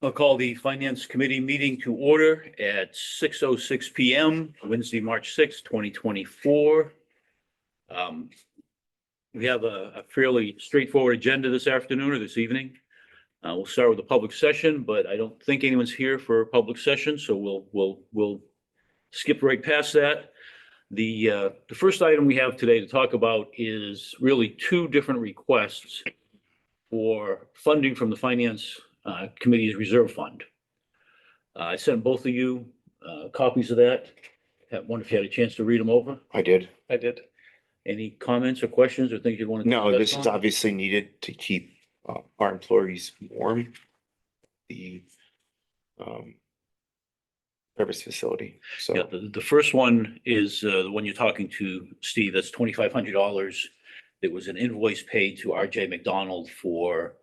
I'll call the Finance Committee meeting to order at 6:06 PM, Wednesday, March 6th, 2024. We have a fairly straightforward agenda this afternoon or this evening. We'll start with the public session, but I don't think anyone's here for a public session, so we'll skip right past that. The first item we have today to talk about is really two different requests for funding from the Finance Committee's Reserve Fund. I sent both of you copies of that. I wonder if you had a chance to read them over. I did. Any comments or questions or things you want to? No, discuss this is on? obviously needed to keep our employees warm. The service facility, Yeah, so the first one is the one you're talking to, Steve. That's $2,500. It was an invoice paid to RJ McDonald for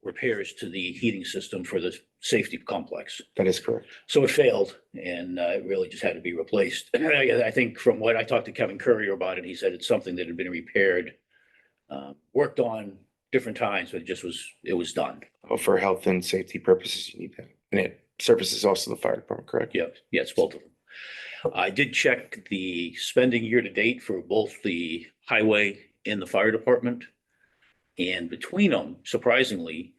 repairs to the heating system for the safety complex. that is correct. So it failed and it really just had to be replaced. I think from what I talked to Kevin Courier about it, he said it's something that had been repaired, worked on different times, but it was done. Oh, for health and safety purposes, you need that. And it services also the fire department, correct? Yeah, it's both of them. I did check the spending year to date for both the highway and the fire department. And between them, surprisingly,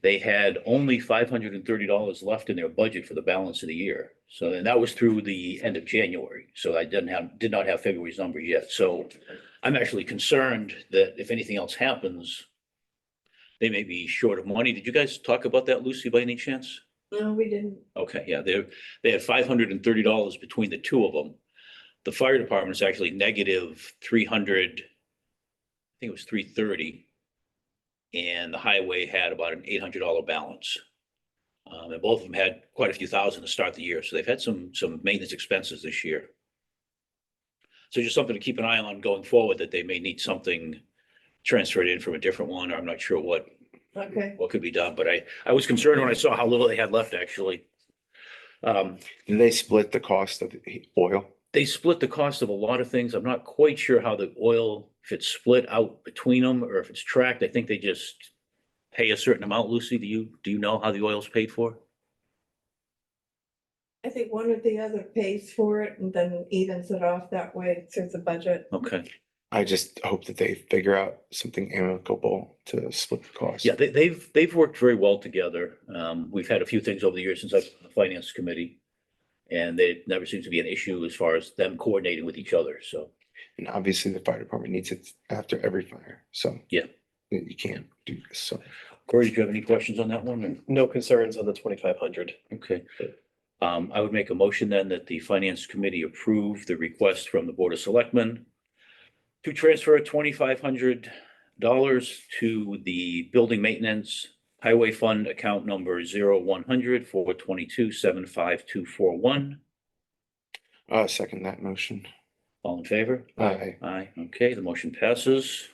they had only $530 left in their budget for the balance of the year. So, and that was through the end of January. So I did not have February's numbers yet. So I'm actually concerned that if anything else happens, they may be short of money. Did you guys talk about that, Lucy, by any chance? No, we didn't. Okay, yeah, they had $530 between the two of them. The fire department is actually negative 300, I think it was 330. And the highway had about an $800 balance. And both of them had quite a few thousand to start the year. So they've had some maintenance expenses this year. So just something to keep an eye on going forward, that they may need something transferred in from a different one, or I'm not sure what Okay. could be done, but I was concerned when I saw how little they had left, actually. Did they split the cost of the oil? They split the cost of a lot of things. I'm not quite sure how the oil, if it's split out between them or if it's tracked. I think they just pay a certain amount. Lucy, do you know how the oil's paid for? I think one or the other pays for it and then evens it off that way through the budget. Okay. I just hope that they figure out something amicable to split the cost. Yeah, they've worked very well together. We've had a few things over the years since I've been on the Finance Committee. And there never seems to be an issue as far as them coordinating with each other, so. And obviously the fire department needs it after every fire, so. Yeah. You can't do this, so. Corey, did you have any questions on that one? or- No concerns on the 2,500. Okay. I would make a motion then that the Finance Committee approve the request from the Board of Selectmen to transfer $2,500 to the Building Maintenance Highway Fund account number 0100-422-75241. Second that motion. All in favor? Aye. Aye. Okay, the motion passes.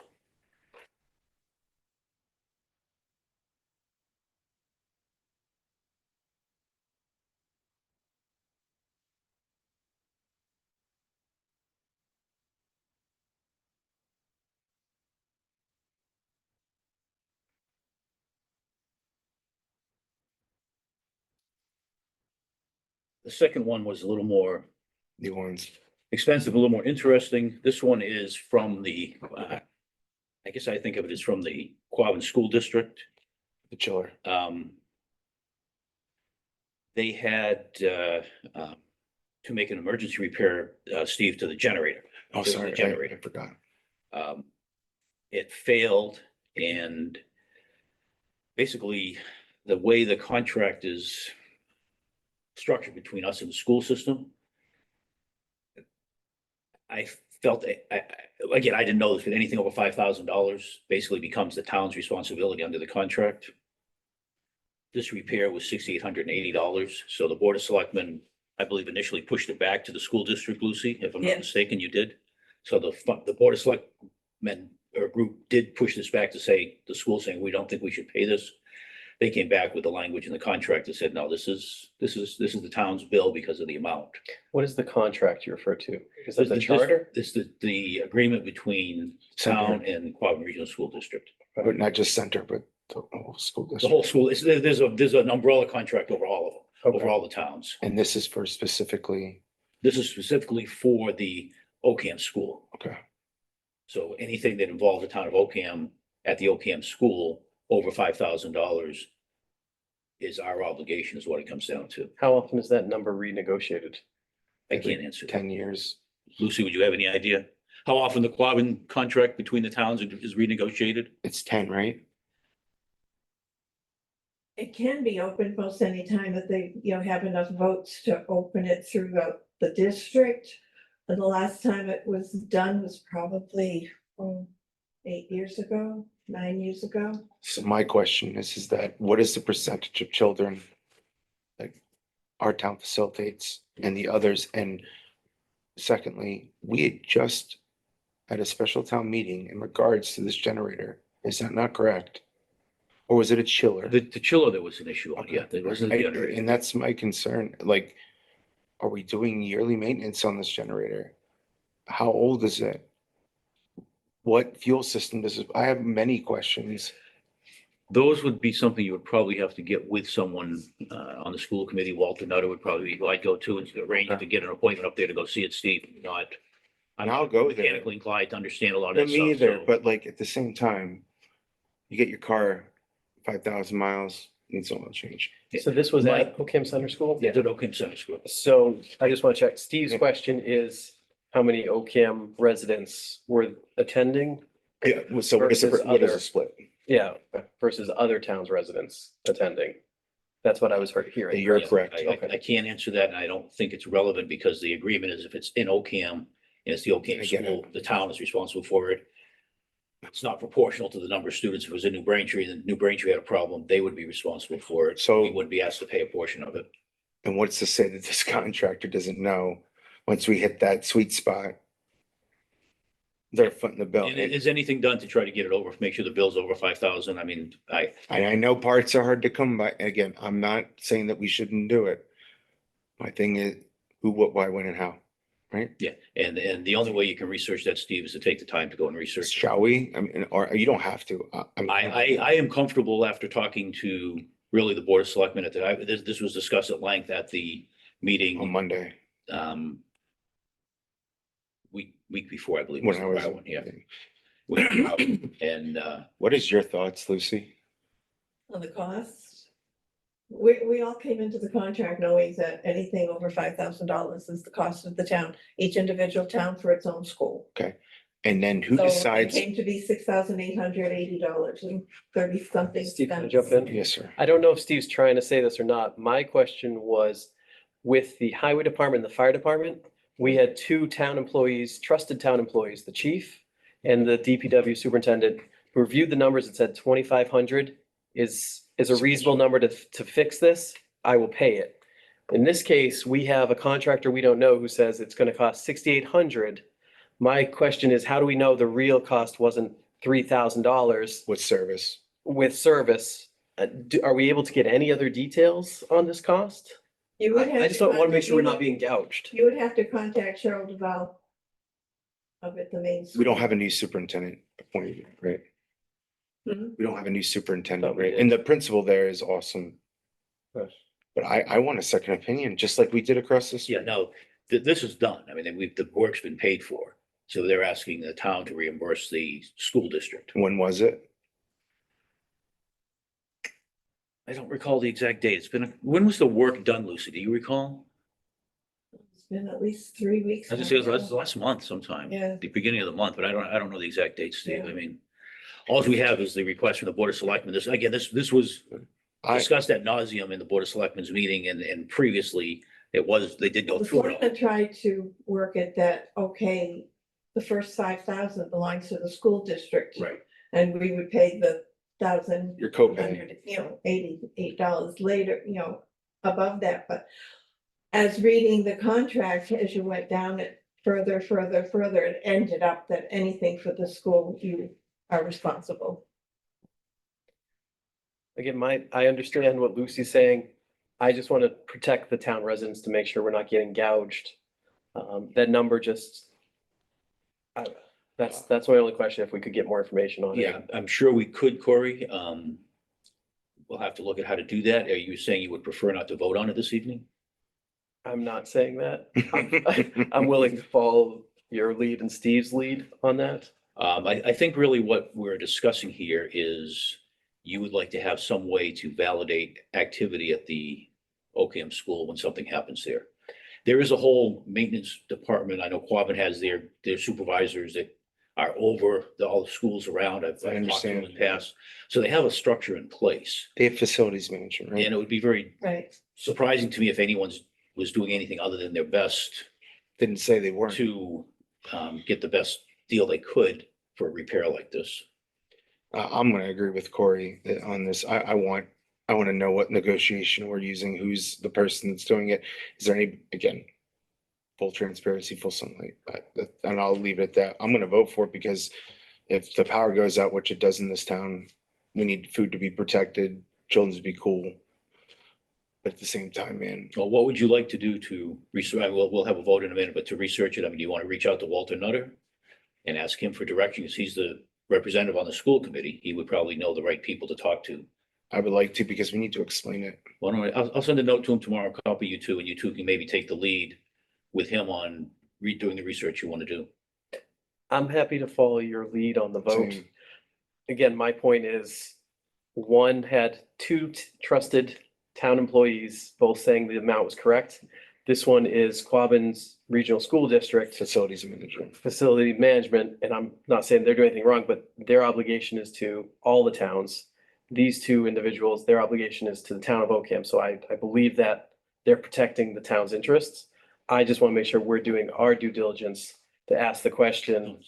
The second one was a little more New ones. expensive, a little more interesting. This one is from the, I guess I think of it as from the Quabbin School District. The chiller. They had to make an emergency repair, Steve, to the generator. Oh, The sorry, I generator. forgot. It failed, and basically the way the contract is structured between us and the school system, I felt, again, I didn't know this, but anything over $5,000 basically becomes the town's responsibility under the contract. This repair was $6,880. So the Board of Selectmen, I believe, initially pushed it back to the school district, Lucy, if I'm not Yeah. mistaken, you did. So the Board of Selectmen or group did push this back to say, the school saying, we don't think we should pay this. They came back with the language in the contract that said, no, this is the town's bill because of the amount. What is the contract you refer to? Is that the This- charter? This is the agreement between town and Quabbin Regional School District. But not just center, but The whole school The district. whole school, there's an umbrella contract over all of them, over Okay. all the towns. And this is for specifically, This is specifically for the Ocam school. okay, So anything that involves the town of Ocam at the Ocam school over $5,000 is our obligation, is what it comes down to. How often is that number renegotiated? I can't answer that. 10 years. Lucy, would you have any idea how often the Quabbin contract between the towns is renegotiated? It's 10, right? It can be opened most any time that they, have enough votes to open it throughout the district. And the last time it was done was probably 8 years ago, 9 years ago. So my question is that what is the percentage of children like our town facilitates and the others? And secondly, we had just had a special town meeting in regards to this generator. Is that not correct? Or was it a chiller? The chiller, there was an issue on, yeah, there wasn't a generator. And that's my concern, like, are we doing yearly maintenance on this generator? How old is it? What fuel system does it? I have many questions. Those would be something you would probably have to get with someone on the school committee. Walter Nutter would probably be who I'd go to and arrange to get an appointment up there to go see it, Steve, not. I'm And I'll go there. mechanically inclined to understand a lot of No, that me stuff. either, so- but like at the same time, you get your car 5,000 miles, needs an oil change. So this was My- at Ocam Center School? Yeah, the Ocam Center School. So I just want to check. Steve's Yeah. question is, how many Ocam residents were attending? Yeah, so what is Versus what is other. a split? Yeah, versus other towns residents attending. That's what I was hearing. You're Yeah, correct. I can't answer that, and I don't think it's relevant because the agreement is if it's in Ocam and it's the Ocam I get it. school, the town is responsible for it. It's not proportional to the number of students. If it was in New Braintree, and New Braintree had a problem, they would be responsible for it. So- We wouldn't be asked to pay a portion of it. And what's to say that this contractor doesn't know, once we hit that sweet spot, they're footing the bill. And is anything done to try to get it over, make sure the bill's over 5,000? I mean, I know parts are hard to come by. Again, I'm not saying that we shouldn't do it. My thing is who, what, why, when, and how, right? yeah, and the only way you can research that, Steve, is to take the time to go and research. Shall we? I mean, or you don't have to. I am comfortable after talking to really the Board of Selectmen at the, this was discussed at length at the On meeting, Monday. week before, I believe. When I was. Yeah. And, What is your thoughts, Lucy? On the cost, we all came into the contract knowing that anything over $5,000 is the cost of the town, each individual town for its own school. And then who So it decides? came to be $6,880 and 30 something Steve, can I cents. jump in? Yes, sir. I don't know if Steve's trying to say this or not. My question was, with the highway department and the fire department, we had two town employees, trusted town employees, the chief and the DPW superintendent, who reviewed the numbers and said 2,500 is a reasonable number to fix this. I will pay it. In this case, we have a contractor we don't know who says it's going to cost 6,800. My question is, how do we know the real cost wasn't $3,000 What service? with service? Are we able to get any other details on this cost? You would have I just don't want to make sure we're not contact- being gouged. You would have to contact Cheryl DeVal up at the main. We don't have a new superintendent appointed, right? Mhm. We don't have a new superintendent, Thought we right? did. And the principal there is awesome. Yes. But I want a second opinion, just like we did across this. yeah, no, this is done. I mean, the work's been paid for. So they're asking the town to reimburse the school district. When was it? I don't recall the exact date. When was the work done, Lucy? Do you recall? It's been at least 3 weeks. I just now. say it was last month sometime. Yeah. The beginning of the month, but I don't know the exact date, Steve. Yeah. I mean, all we have is the request from the Board of Selectmen. This was I, discussed at nauseum in the Board of Selectmen's meeting and previously they did go The through it all. selectmen tried to work it that, okay, the first 5,000 belongs to the school district. Right. And we would pay the $1,000. your copay. $88 later, above that, but as reading the contract, as you went down it further, it ended up that anything for the school, you are responsible. Again, I understand what Lucy's saying. I just want to protect the town residents to make sure we're not getting gouged. That number just, that's my only question, if we could get more information on it. Yeah, I'm sure we could, Corey. we'll have to look at how to do that. Are you saying you would prefer not to vote on it this evening? I'm not saying that. I'm willing to follow your lead and Steve's lead on that. I think really what we're discussing here is you would like to have some way to validate activity at the OCAM school when something happens there. There is a whole maintenance department. I know Quabbin has their supervisors that are over all the schools around. I've talked to them in understand. the past. So they have a structure in place. They have facilities management, right? And it would be very Right. surprising to me if anyone's was doing anything other than their best Didn't say they weren't. to get the best deal they could for a repair like this. I'm gonna agree with Corey on this. I want to know what negotiation we're using, who's the person that's doing it. Is there any, again, full transparency, full sunlight, and I'll leave it at that. I'm gonna vote for it because if the power goes out, which it does in this town, we need food to be protected, children to be cool. But at the same time, man, Well, what would you like to do to research? We'll have a vote in a minute, but to research it, I mean, do you want to reach out to Walter Nutter and ask him for direction? Because he's the representative on the school committee. He would probably know the right people to talk to. I would like to, because we need to explain it. Why don't I'll send a note to him tomorrow, copy you two, and you two can maybe take the lead with him on redoing the research you want to do. I'm happy to follow your lead on the vote. Same. Again, my point is, one had two trusted town employees, both saying the amount was correct. This one is Quabbin's Regional School District Facilities management. Facility Management, and I'm not saying they're doing anything wrong, but their obligation is to all the towns. These two individuals, their obligation is to the town of Ocam, so I believe that they're protecting the town's interests. I just want to make sure we're doing our due diligence to ask the question.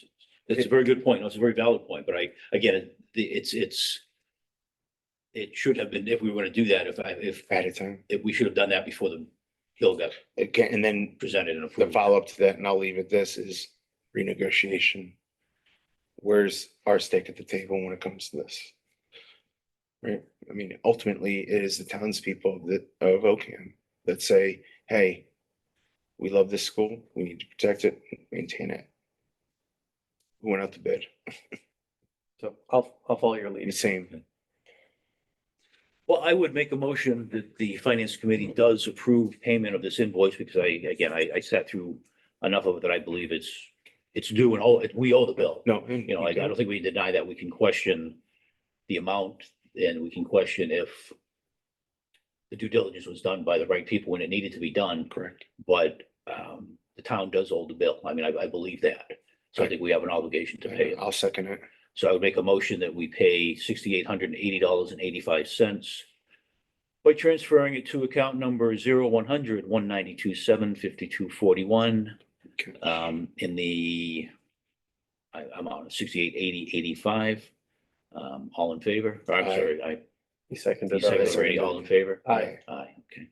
It's a very good point. It's a very valid point, but again, it should have been, if we were going to do that, At a time. if we should have done that before the bill got Again, and then presented and the approved. follow-up to that, and I'll leave it this, is renegotiation. Where's our stake at the table when it comes to this? Right? I mean, ultimately, it is the townspeople of Ocam that say, hey, we love this school, we need to protect it, maintain it. Who went out to bid? So I'll follow your The lead. same. Well, I would make a motion that the finance committee does approve payment of this invoice because I sat through enough of it that I believe it's due and we owe the bill. No. I don't think we deny that. We can question the amount and we can question if the due diligence was done by the right people when it needed to be done. Correct. But the town does owe the bill. I mean, I believe that. So I think we have an obligation to pay it. I'll second it. So I would make a motion that we pay $6,880.85 by transferring it to account number 0100-192-752-41 Okay. in the amount of 6880.85. All in favor? Or, I'm Aye. sorry, You seconded you seconded already. already. All in favor? Aye. Aye, okay.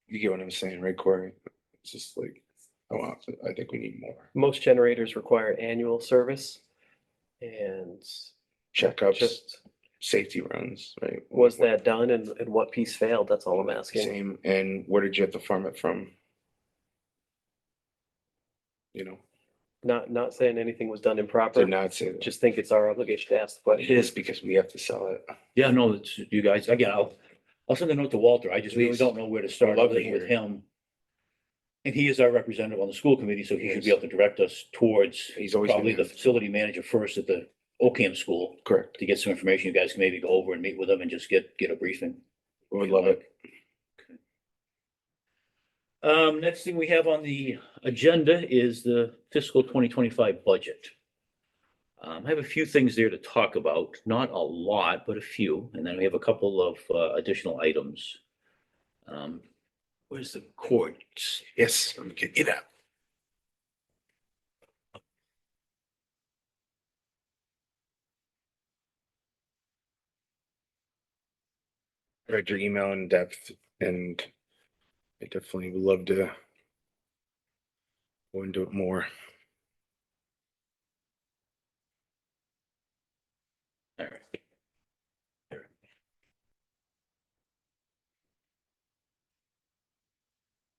You get what I'm saying, right, Corey? It's just like, oh, I think we need more Most generators require annual service. And checkups, just, safety runs, right? was that done and what piece failed? That's all I'm asking. Same, and where did you have to farm it from? You know, Not saying anything was done improper. did not say that. Just think it's our obligation to ask the It question. is because we have to sell it. Yeah, no, it's you guys, again, I'll send a note to Walter. I just really Please. don't know where to start I'd love other to than with hear. him. And he is our representative on the school committee, so he should be Yes. able to direct us towards He's always probably been the facility manager first at the OCAM school correct. to get some information. You guys can maybe go over and meet with them and just get a briefing. We would love it. Next thing we have on the agenda is the fiscal 2025 budget. I have a few things there to talk about, not a lot, but a few, and then we have a couple of additional items. Where's the courts? Yes, let me get you that. Read your email in depth and I definitely would love to go into it more. All right.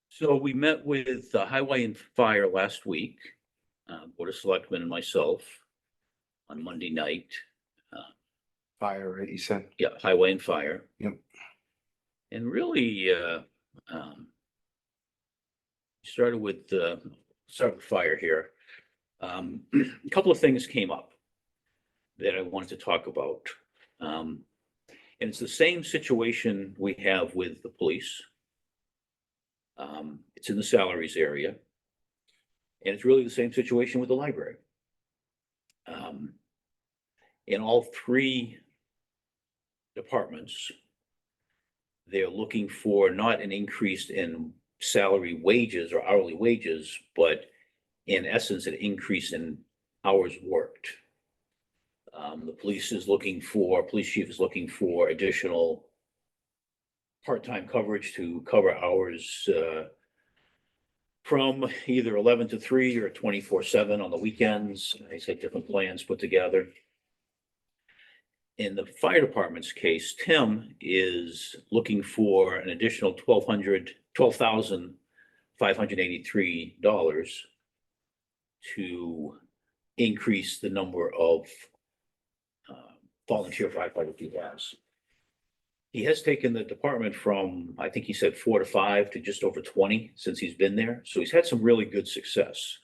So we met with Highway and Fire last week, Board of Selectmen and myself on Monday night. Fire, right, you said? Yeah, highway and fire. Yep. And really, started with, start with fire here. A couple of things came up that I wanted to talk about. And it's the same situation we have with the police. It's in the salaries area. And it's really the same situation with the library. In all three departments, they're looking for not an increase in salary wages or hourly wages, but in essence, an increase in hours worked. The police chief is looking for additional part-time coverage to cover hours from either 11 to 3 or 24/7 on the weekends. He's got different plans put together. In the fire department's case, Tim is looking for an additional $12,583 to increase the number of volunteer firefighters he has. He has taken the department from, I think he said 4 to 5 to just over 20 since he's been there. So he's had some really good success.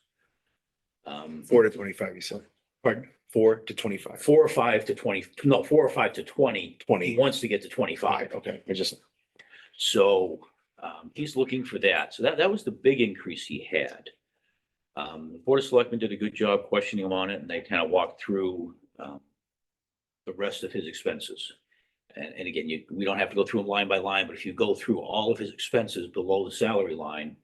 4 to 25, you said? Pardon? 4 to 25. 4 or 5 to 20, no, 4 or 5 to 20. 20. He wants to get to 25. Okay, So he's looking for that. So that was the big increase he had. The Board of Selectmen did a good job questioning him on it, and they kind of walked through the rest of his expenses. And again, we don't have to go through them line by line, but if you go through all of his expenses below the salary line,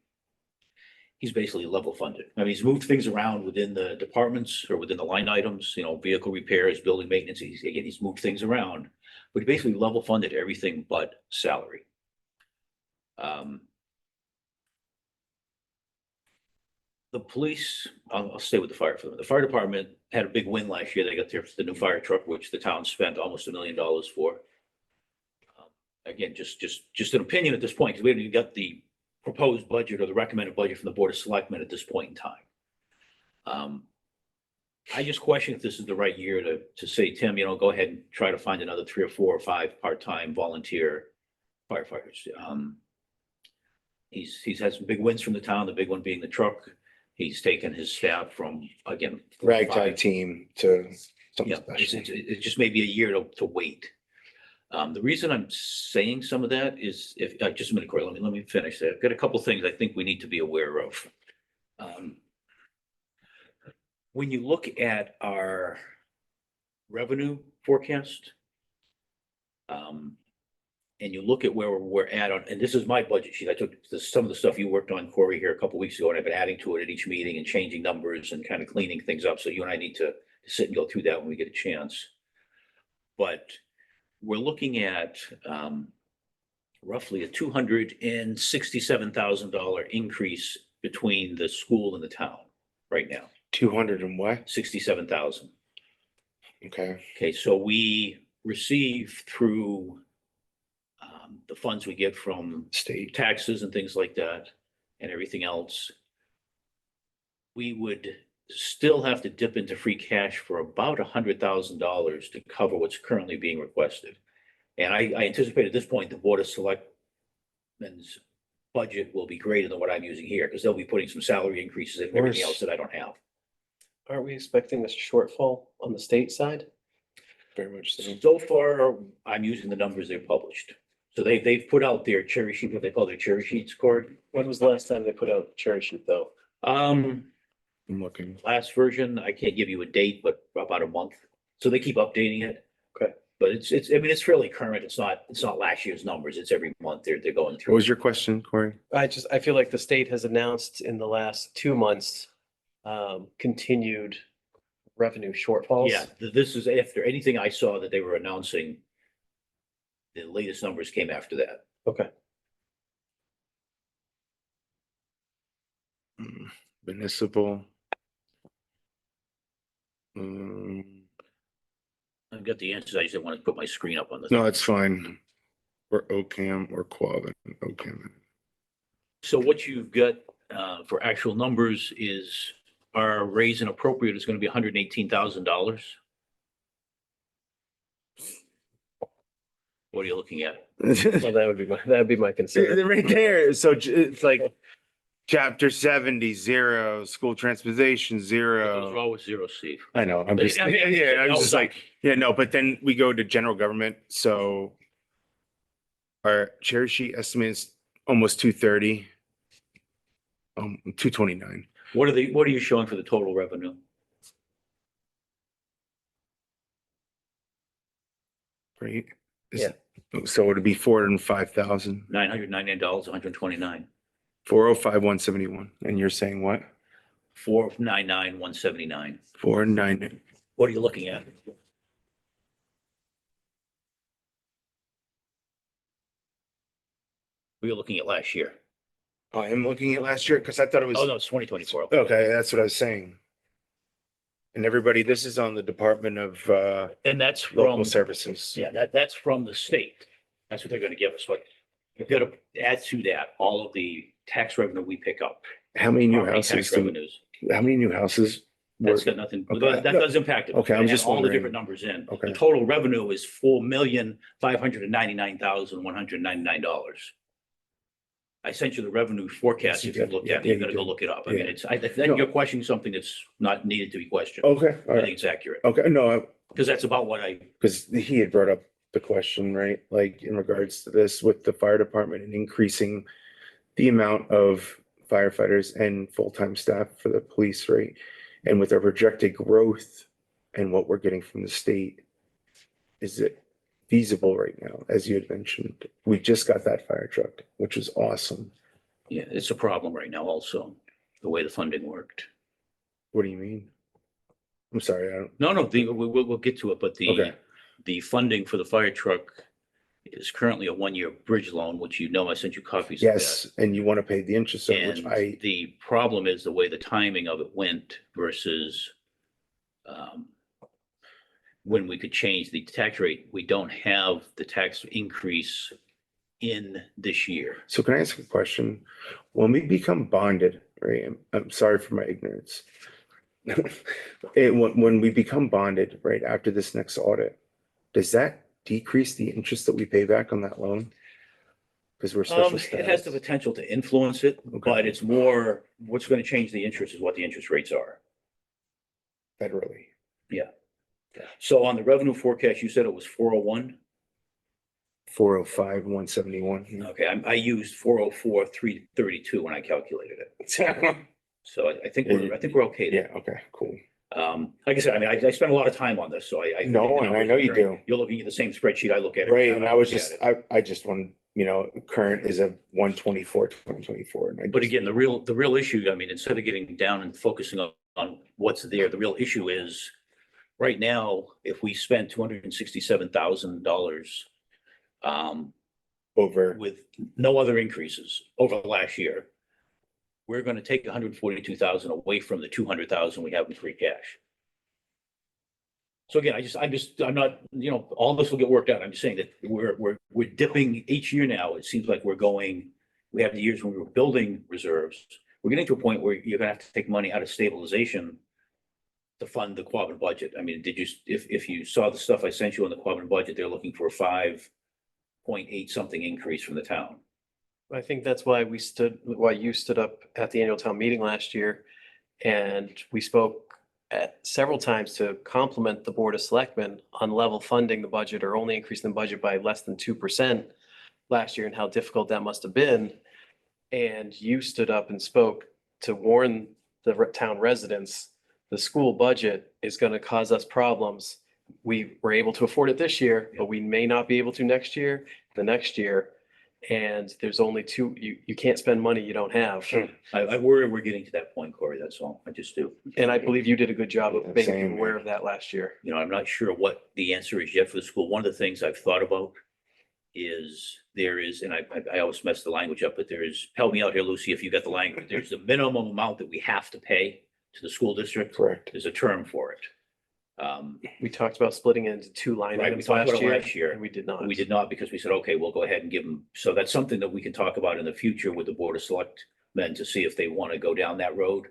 he's basically level funded. I mean, he's moved things around within the departments or within the line items, vehicle repairs, building maintenance. He's moved things around, but he basically level funded everything but salary. The police, I'll stay with the fire for them. The fire department had a big win last year. They got the new fire truck, which the town spent almost $1 million for. Again, just an opinion at this point, because we haven't even got the proposed budget or the recommended budget from the Board of Selectmen at this point in time. I just question if this is the right year to say, Tim, go ahead and try to find another 3 or 4 or 5 part-time volunteer firefighters. He's had some big wins from the town, the big one being the truck. He's taken his staff from, again, ragtag team to something yeah, special. it just may be a year to wait. The reason I'm saying some of that is just a minute, Corey, let me finish that. I've got a couple of things I think we need to be aware of. When you look at our revenue forecast, and you look at where we're at on, and this is my budget sheet. I took some of the stuff you worked on, Corey, here a couple of weeks ago, and I've been adding to it at each meeting and changing numbers and kind of cleaning things up. So you and I need to sit and go through that when we get a chance. But we're looking at roughly a $267,000 increase between the school and the town right now. 200 and what? 67,000. Okay. Okay, so we receive through the funds we get from State. taxes and things like that and everything else. We would still have to dip into free cash for about $100,000 to cover what's currently being requested. And I anticipate at this point, the Board of Selectmen's budget will be greater than what I'm using here, because they'll be putting some salary increases and everything else that I don't have. Aren't we expecting a shortfall on the state side? Very much so. So far, I'm using the numbers they've published. So they've put out their cherry sheet, what they call their cherry sheets, Cord. When was the last time they put out a cherry sheet, though? I'm looking. Last version, I can't give you a date, but about a month. So they keep updating it. Okay. But it's fairly current. It's not last year's numbers. It's every month they're going What through. was your question, Corey? I feel like the state has announced in the last 2 months, continued revenue shortfalls. Yeah, this is after anything I saw that they were announcing. The latest numbers came after that. Okay. Municipal. I've got the answers. I just didn't want to put my screen up on this. No, it's fine. Or OCAM or Quabbin. OCAM. So what you've got for actual numbers is our raise and appropriate is going to be $118,000. What are you looking at? Well, that'd be my concern. Right there, so it's like chapter 70, 0, school transportation, Those are 0. always zero, Steve. I know, I'm just, I mean, yeah, I was no, just no. like, yeah, no, but then we go to general government, so our cherry sheet estimate is almost 230. 229. What are you showing for the total revenue? Right? Yeah. So it'd be 405,000, $999, 129. 405,171. And you're saying what? 499, 179. 49. What are you looking at? Were you looking at last year? Oh, I am looking at last year because I thought it was. Oh, no, it's 2024. Okay, that's what I was saying. And everybody, this is on the Department of And that's Local from, Services. yeah, that's from the state. That's what they're gonna give us, but you've got to add to that all of the tax revenue we pick up. How many new property houses? tax revenues. How many new houses? That's were- got nothing, Okay. that does impact it. Okay, I'm Add just all the wondering. different numbers in. Okay. The total revenue is $4,599,199. I sent you the revenue forecast. If you looked Yeah, at it, yeah, you gotta you go did. look it up. I mean, Yeah. it's, I think No. you're questioning something that's not needed to be questioned. Okay, all I think right. it's accurate, Okay, no, because that's about what I, because he had brought up the question, right? Like in regards to this with the fire department and increasing the amount of firefighters and full-time staff for the police, right? And with our projected growth and what we're getting from the state, is it feasible right now? As you had mentioned, we just got that fire truck, which was awesome. yeah, it's a problem right now also, the way the funding worked. What do you mean? I'm sorry, I don't, No, we'll get to it, but okay, the funding for the fire truck is currently a one-year bridge loan, which you know, I sent you copies of that. yes, and you want to pay the interest, on it, which And the problem is the way the timing of it went versus when we could change the tax rate. We don't have the tax increase in this year. So can I ask a question? When we become bonded, right? I'm sorry for my ignorance. When we become bonded, right, after this next audit, does that decrease the interest that we pay back on that loon? Because we're special It has the status. potential to influence it, Okay. but it's more, what's going to change the interest is what the interest rates are. Federally. So on the revenue forecast, you said it was 401. 405, 171. Okay, I used 404, 332 when I calculated it. So I think we're okay Yeah, there. okay, cool. Like I said, I mean, I spent a lot of time on this, so I. No, and I know you do. You're looking at the same spreadsheet I look at. every Right, time and I was look just, at it. I just want, current is a 124, 2024. and I But just- again, the real issue, I mean, instead of getting down and focusing on what's there, the real issue is right now, if we spend $267,000 Over, with no other increases over the last year, we're going to take 142,000 away from the 200,000 we have in free cash. So again, I'm not, all this will get worked out. I'm just saying that we're dipping each year now. It seems like we have the years when we were building reserves. We're getting to a point where you're gonna have to take money out of stabilization to fund the Quabbin budget. I mean, if you saw the stuff I sent you on the Quabbin budget, they're looking for a 5.8 something increase from the town. I think that's why you stood up at the annual town meeting last year. And we spoke at several times to compliment the Board of Selectmen on level funding the budget or only increasing the budget by less than 2% last year and how difficult that must have been. And you stood up and spoke to warn the town residents, the school budget is going to cause us problems. We were able to afford it this year, but we may not be able to next year, the next year. And there's only you can't spend money you don't have. I worry we're getting to that point, Corey, that's all. I just do. And I believe you did a good job of making Same, people aware man. of that last year. I'm not sure what the answer is yet for the school. One of the things I've thought about is and I always mess the language up, but help me out here, Lucy, if you got the language. There's the minimum amount that we have to pay to the school district. correct. There's a term for it. We talked about splitting it into two line Right, we items talked about last it year. last year. And we did not. We did not because we said, okay, we'll go ahead and give them. So that's something that we can talk about in the future with the Board of Selectmen to see if they want to go down that road.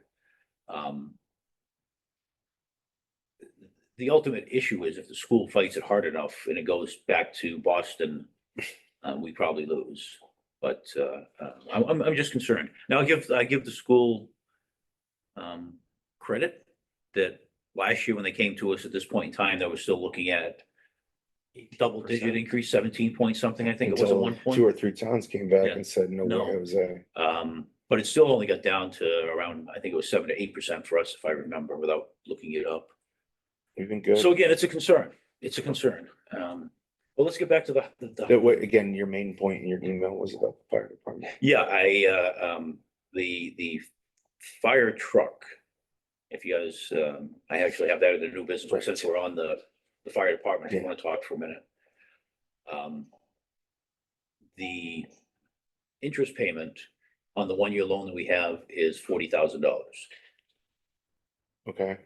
the ultimate issue is if the school fights it hard enough and it goes back to Boston, we probably lose. But, I'm just concerned. Now, I give the school, credit that last year when they came to us at this point in time, they were still looking at double digit increase, 17 point something, I think it was at Until one point. 2 or 3 towns came back Yeah. and said, no, No. way, it was a, But it still only got down to around, I think it was 7 to 8% for us, if I remember, without looking it up. we've been good. So again, it's a concern. It's a concern. Well, let's get back to Again, your main point in your email was about the fire department. yeah, the fire truck. If you guys, I actually have that in the new business, Right. since we're on the fire department, if you Yeah. want to talk for a minute. The interest payment on the 1-year loan that we have is $40,000. Okay,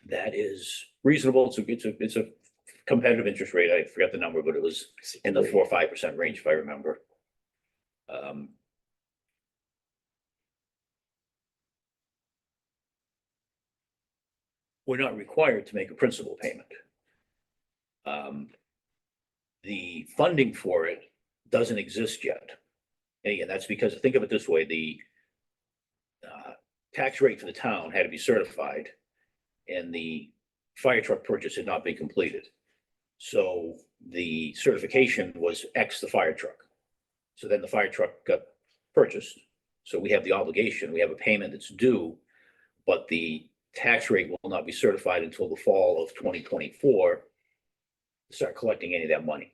That is reasonable. It's a competitive interest rate. I forgot the number, but it was in the 4 or 5% range, if I remember. We're not required to make a principal payment. The funding for it doesn't exist yet. And again, that's because, think of it this way, the tax rate for the town had to be certified and the fire truck purchase had not been completed. So the certification was X the fire truck. So then the fire truck got purchased. So we have the obligation, we have a payment that's due, but the tax rate will not be certified until the fall of 2024 to start collecting any of that money.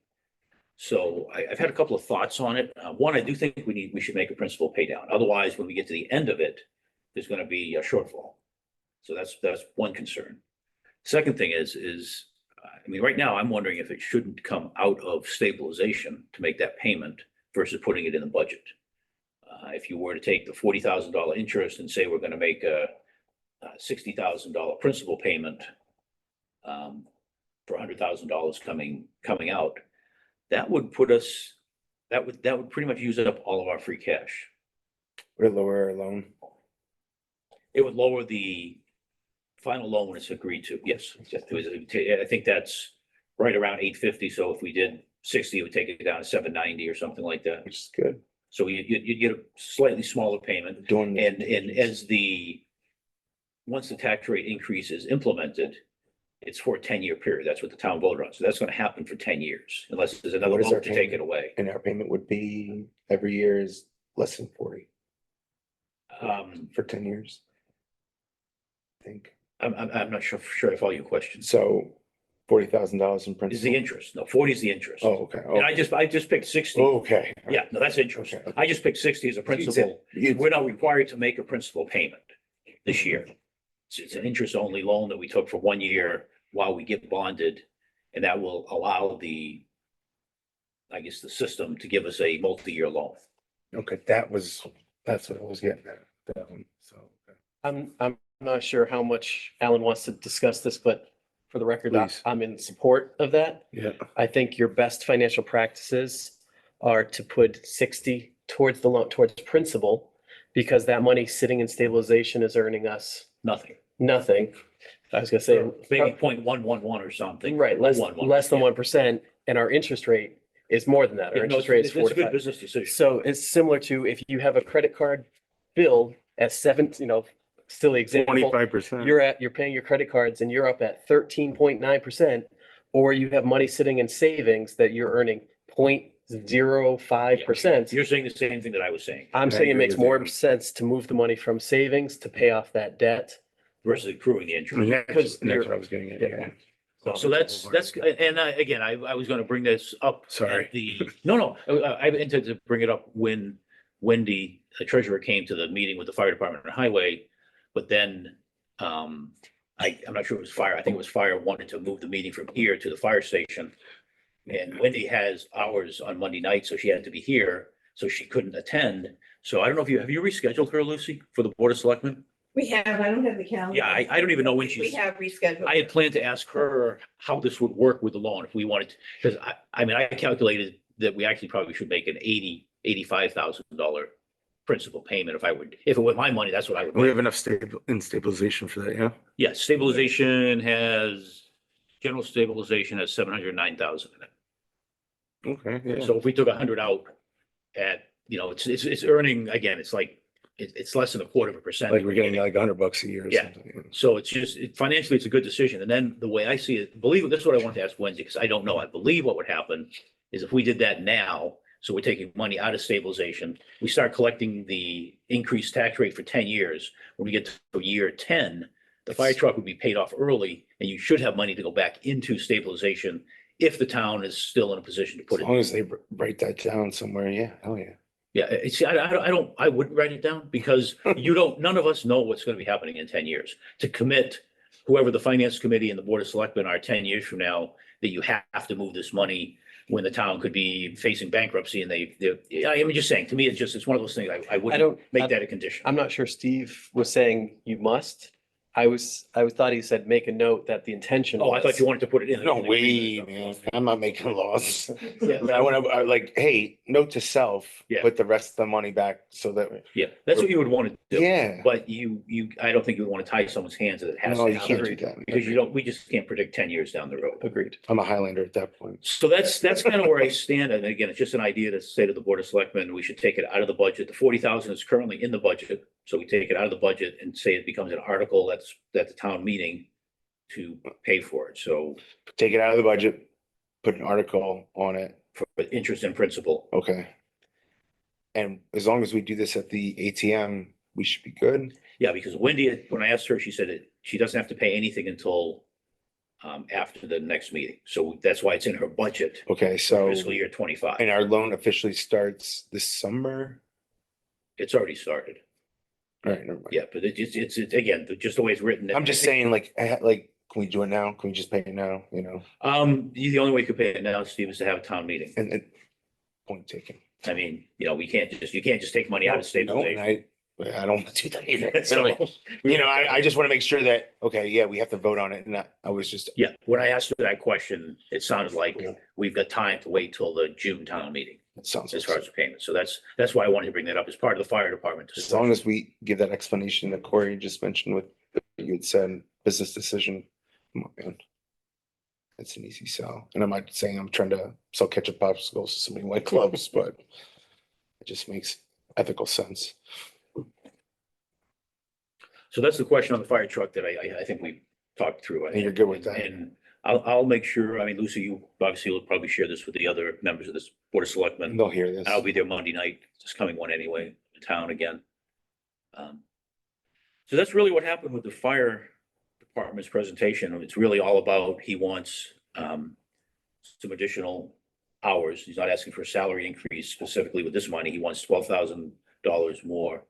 So I've had a couple of thoughts on it. One, I do think we should make a principal pay down. Otherwise, when we get to the end of it, there's going to be a shortfall. So that's one concern. Second thing is, I mean, right now I'm wondering if it shouldn't come out of stabilization to make that payment versus putting it in the budget. If you were to take the $40,000 interest and say we're going to make a $60,000 principal payment for $100,000 coming out, that would put us, that would pretty much use up all of our free cash. would it lower our loan? It would lower the final loan when it's agreed to. Yes, I think that's right around 850. So if we did 60, it would take it down to 790 or something like that. Which is good. So you'd get a slightly smaller payment. Doing. And as once the tax rate increase is implemented, it's for a 10-year period. That's what the town voted on. So that's going to happen for 10 years unless there's another What is our vote to take payment? it away. And our payment would be every year is less than 40 for 10 years. I think. I'm not sure I follow your question. So $40,000 in Is the principal. interest? No, 40 is the interest. Oh, okay. And I just picked 60. Okay. Yeah, no, that's interest. Okay. I just picked 60 as a principal. We're not required to make a principal payment this year. It's an interest only loan that we took for 1 year while we get bonded. And that will allow the system to give us a multi-year loan. Okay, that's what I was getting at. That one, so. Okay. I'm not sure how much Alan wants to discuss this, but for the record, Please. I'm in support of that. Yeah. I think your best financial practices are to put 60 towards the loan, towards principal, because that money sitting in stabilization is earning us Nothing. nothing. I was gonna say, Maybe 0.111 or something. right, less than 1%. 1%, and our interest rate is more than that. Our Yeah, no, interest rate is it's a good 45. business decision. So it's similar to if you have a credit card bill at silly example. 25%. You're paying your credit cards and you're up at 13.9%, or you have money sitting in savings that you're earning 0.05%. You're saying the same thing that I was saying I'm I saying it agree makes with more you. sense to move the money from savings to pay off that debt. versus accruing the interest. Because That's you're- what I was getting at, yeah. yeah. So that's, and again, I was gonna bring this up. at Sorry. No, I intended to bring it up when Wendy, the treasurer, came to the meeting with the fire department and highway. But then, I'm not sure it was fire. I think it was fire wanted to move the meeting from here to the fire station. And Wendy has hours on Monday night, so she had to be here, so she couldn't attend. So I don't know if have you rescheduled her, Lucy, for the Board of Selectmen? We have, I don't have the calendar. Yeah, I don't even know when We she's. have rescheduled. I had planned to ask her how this would work with the loan if we wanted, because I mean, I calculated that we actually probably should make an $85,000 principal payment if it were my money, that's what I would We make. have enough stabilization for that, yeah? Yes, stabilization has General stabilization has 709,000 in it. Okay, yeah. So if we took 100 out at, it's earning, again, it's like, it's less than 1/4%. Like we're getting like $100 a year or Yeah. something. So it's just, financially, it's a good decision. And then the way I see it, this is what I want to ask Wednesday, because I don't know. I believe what would happen is if we did that now, so we're taking money out of stabilization, we start collecting the increased tax rate for 10 years. When we get to year 10, the fire truck would be paid off early, and you should have money to go back into stabilization if the town is still in a position to put As it. long as they write that down somewhere, yeah, hell yeah. Yeah, see, I wouldn't write it down because none of us know what's gonna be happening in 10 years. To commit whoever the finance committee and the board of selectmen are 10 years from now, that you have to move this money when the town could be facing bankruptcy and I'm just saying, to me, it's one of those things, I wouldn't make that a condition. I'm not sure Steve was saying you must. I thought he said, make a note that the intention. Oh, I thought you wanted to put it in. No way, man. I'm not making laws. Yeah. But I want to, like, hey, note to self, Yeah. put the rest of the money back so that, Yeah, that's what you would want to do. yeah. But I don't think you would want to tie someone's hands that it has No, to you can't do happen. that. Because we just can't predict 10 years down the road. Agreed. I'm a Highlander at that point. So that's kind of where I stand. And again, it's just an idea to say to the Board of Selectmen, we should take it out of the budget. The 40,000 is currently in the budget. So we take it out of the budget and say it becomes an article at the town meeting to pay for it. So Take it out of the budget, put an article on it. for interest and principal. Okay. And as long as we do this at the ATM, we should be good. Yeah, because Wendy, when I asked her, she said she doesn't have to pay anything until after the next meeting. So that's why it's in her budget, Okay, so, fiscal year 25. and our loan officially starts this summer? It's already started. All right, never mind. Yeah, but it's again, just the way it's written. I'm just saying, like, can we do it now? Can we just pay it now, you know? The only way you could pay it now, Steve, is to have a town meeting. And point taken. I mean, you can't just take money out of No, stabilization. and I don't want to do that either. So, You know, I just want to make sure that, okay, yeah, we have to vote on it, and I was just, yeah, when I asked her that question, it sounded like Yeah. we've got time to wait till the June town meeting it sounds. as far as the payment. So that's why I wanted to bring that up as part of the fire department. As long as we give that explanation that Corey just mentioned with, you had said, business decision, come on, man. It's an easy sell, and I'm not saying I'm trying to sell ketchup popsicles to somebody like clubs, but it just makes ethical sense. So that's the question on the fire truck that I think we talked through. And you're good with that? And I'll make sure, I mean, Lucy, you obviously will probably share this with the other members of this Board of Selectmen. They'll hear this. I'll be there Monday night, this coming one anyway, in town again. So that's really what happened with the fire department's presentation. It's really all about, he wants some additional hours. He's not asking for a salary increase specifically with this money. He wants $12,000 more.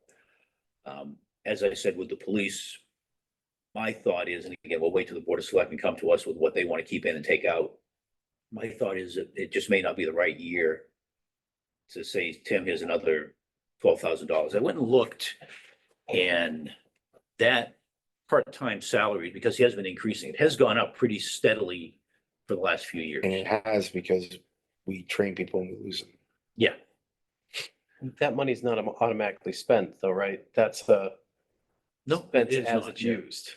As I said with the police, my thought is, and again, we'll wait till the Board of Selectmen come to us with what they want to keep in and take out. My thought is that it just may not be the right year to say, Tim, here's another $12,000. I went and looked, and that part-time salary, because he has been increasing, it has gone up pretty steadily for the last few years. And it has, because we train people and we lose them. Yeah, That money's not automatically spent though, right? That's no, spent it is as not, it's yeah. used.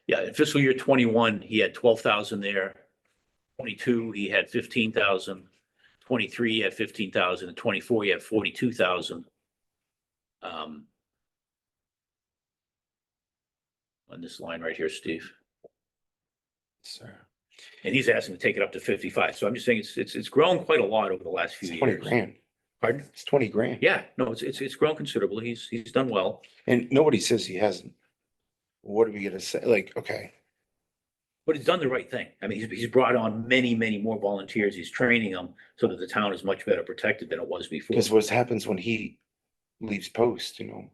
Yeah, in fiscal year 21, he had 12,000 there. 22, he had 15,000. 23, he had 15,000, and 24, he had 42,000. On this line right here, Steve, So and he's asking to take it up to 55. So I'm just saying it's grown quite a lot over the last few it's 20 years. grand. Pardon? It's 20 grand. Yeah, no, it's grown considerably. He's done well. And nobody says he hasn't. What are we gonna say? Like, okay, But he's done the right thing. I mean, he's brought on many, many more volunteers. He's training them so that the town is much better protected than it was before. because what happens when he leaves post, you know?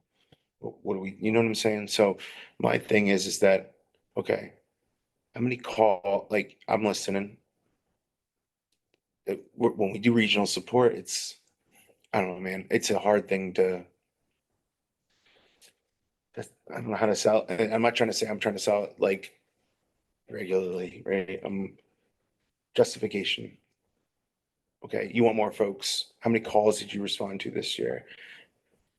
What do we, you know what I'm saying? So my thing is that, okay, how many like, I'm listening. When we do regional support, I don't know, man, it's a hard thing to. I don't know how to sell, and I'm not trying to say I'm trying to sell it like regularly, right? Justification. Okay, you want more folks. How many calls did you respond to this year?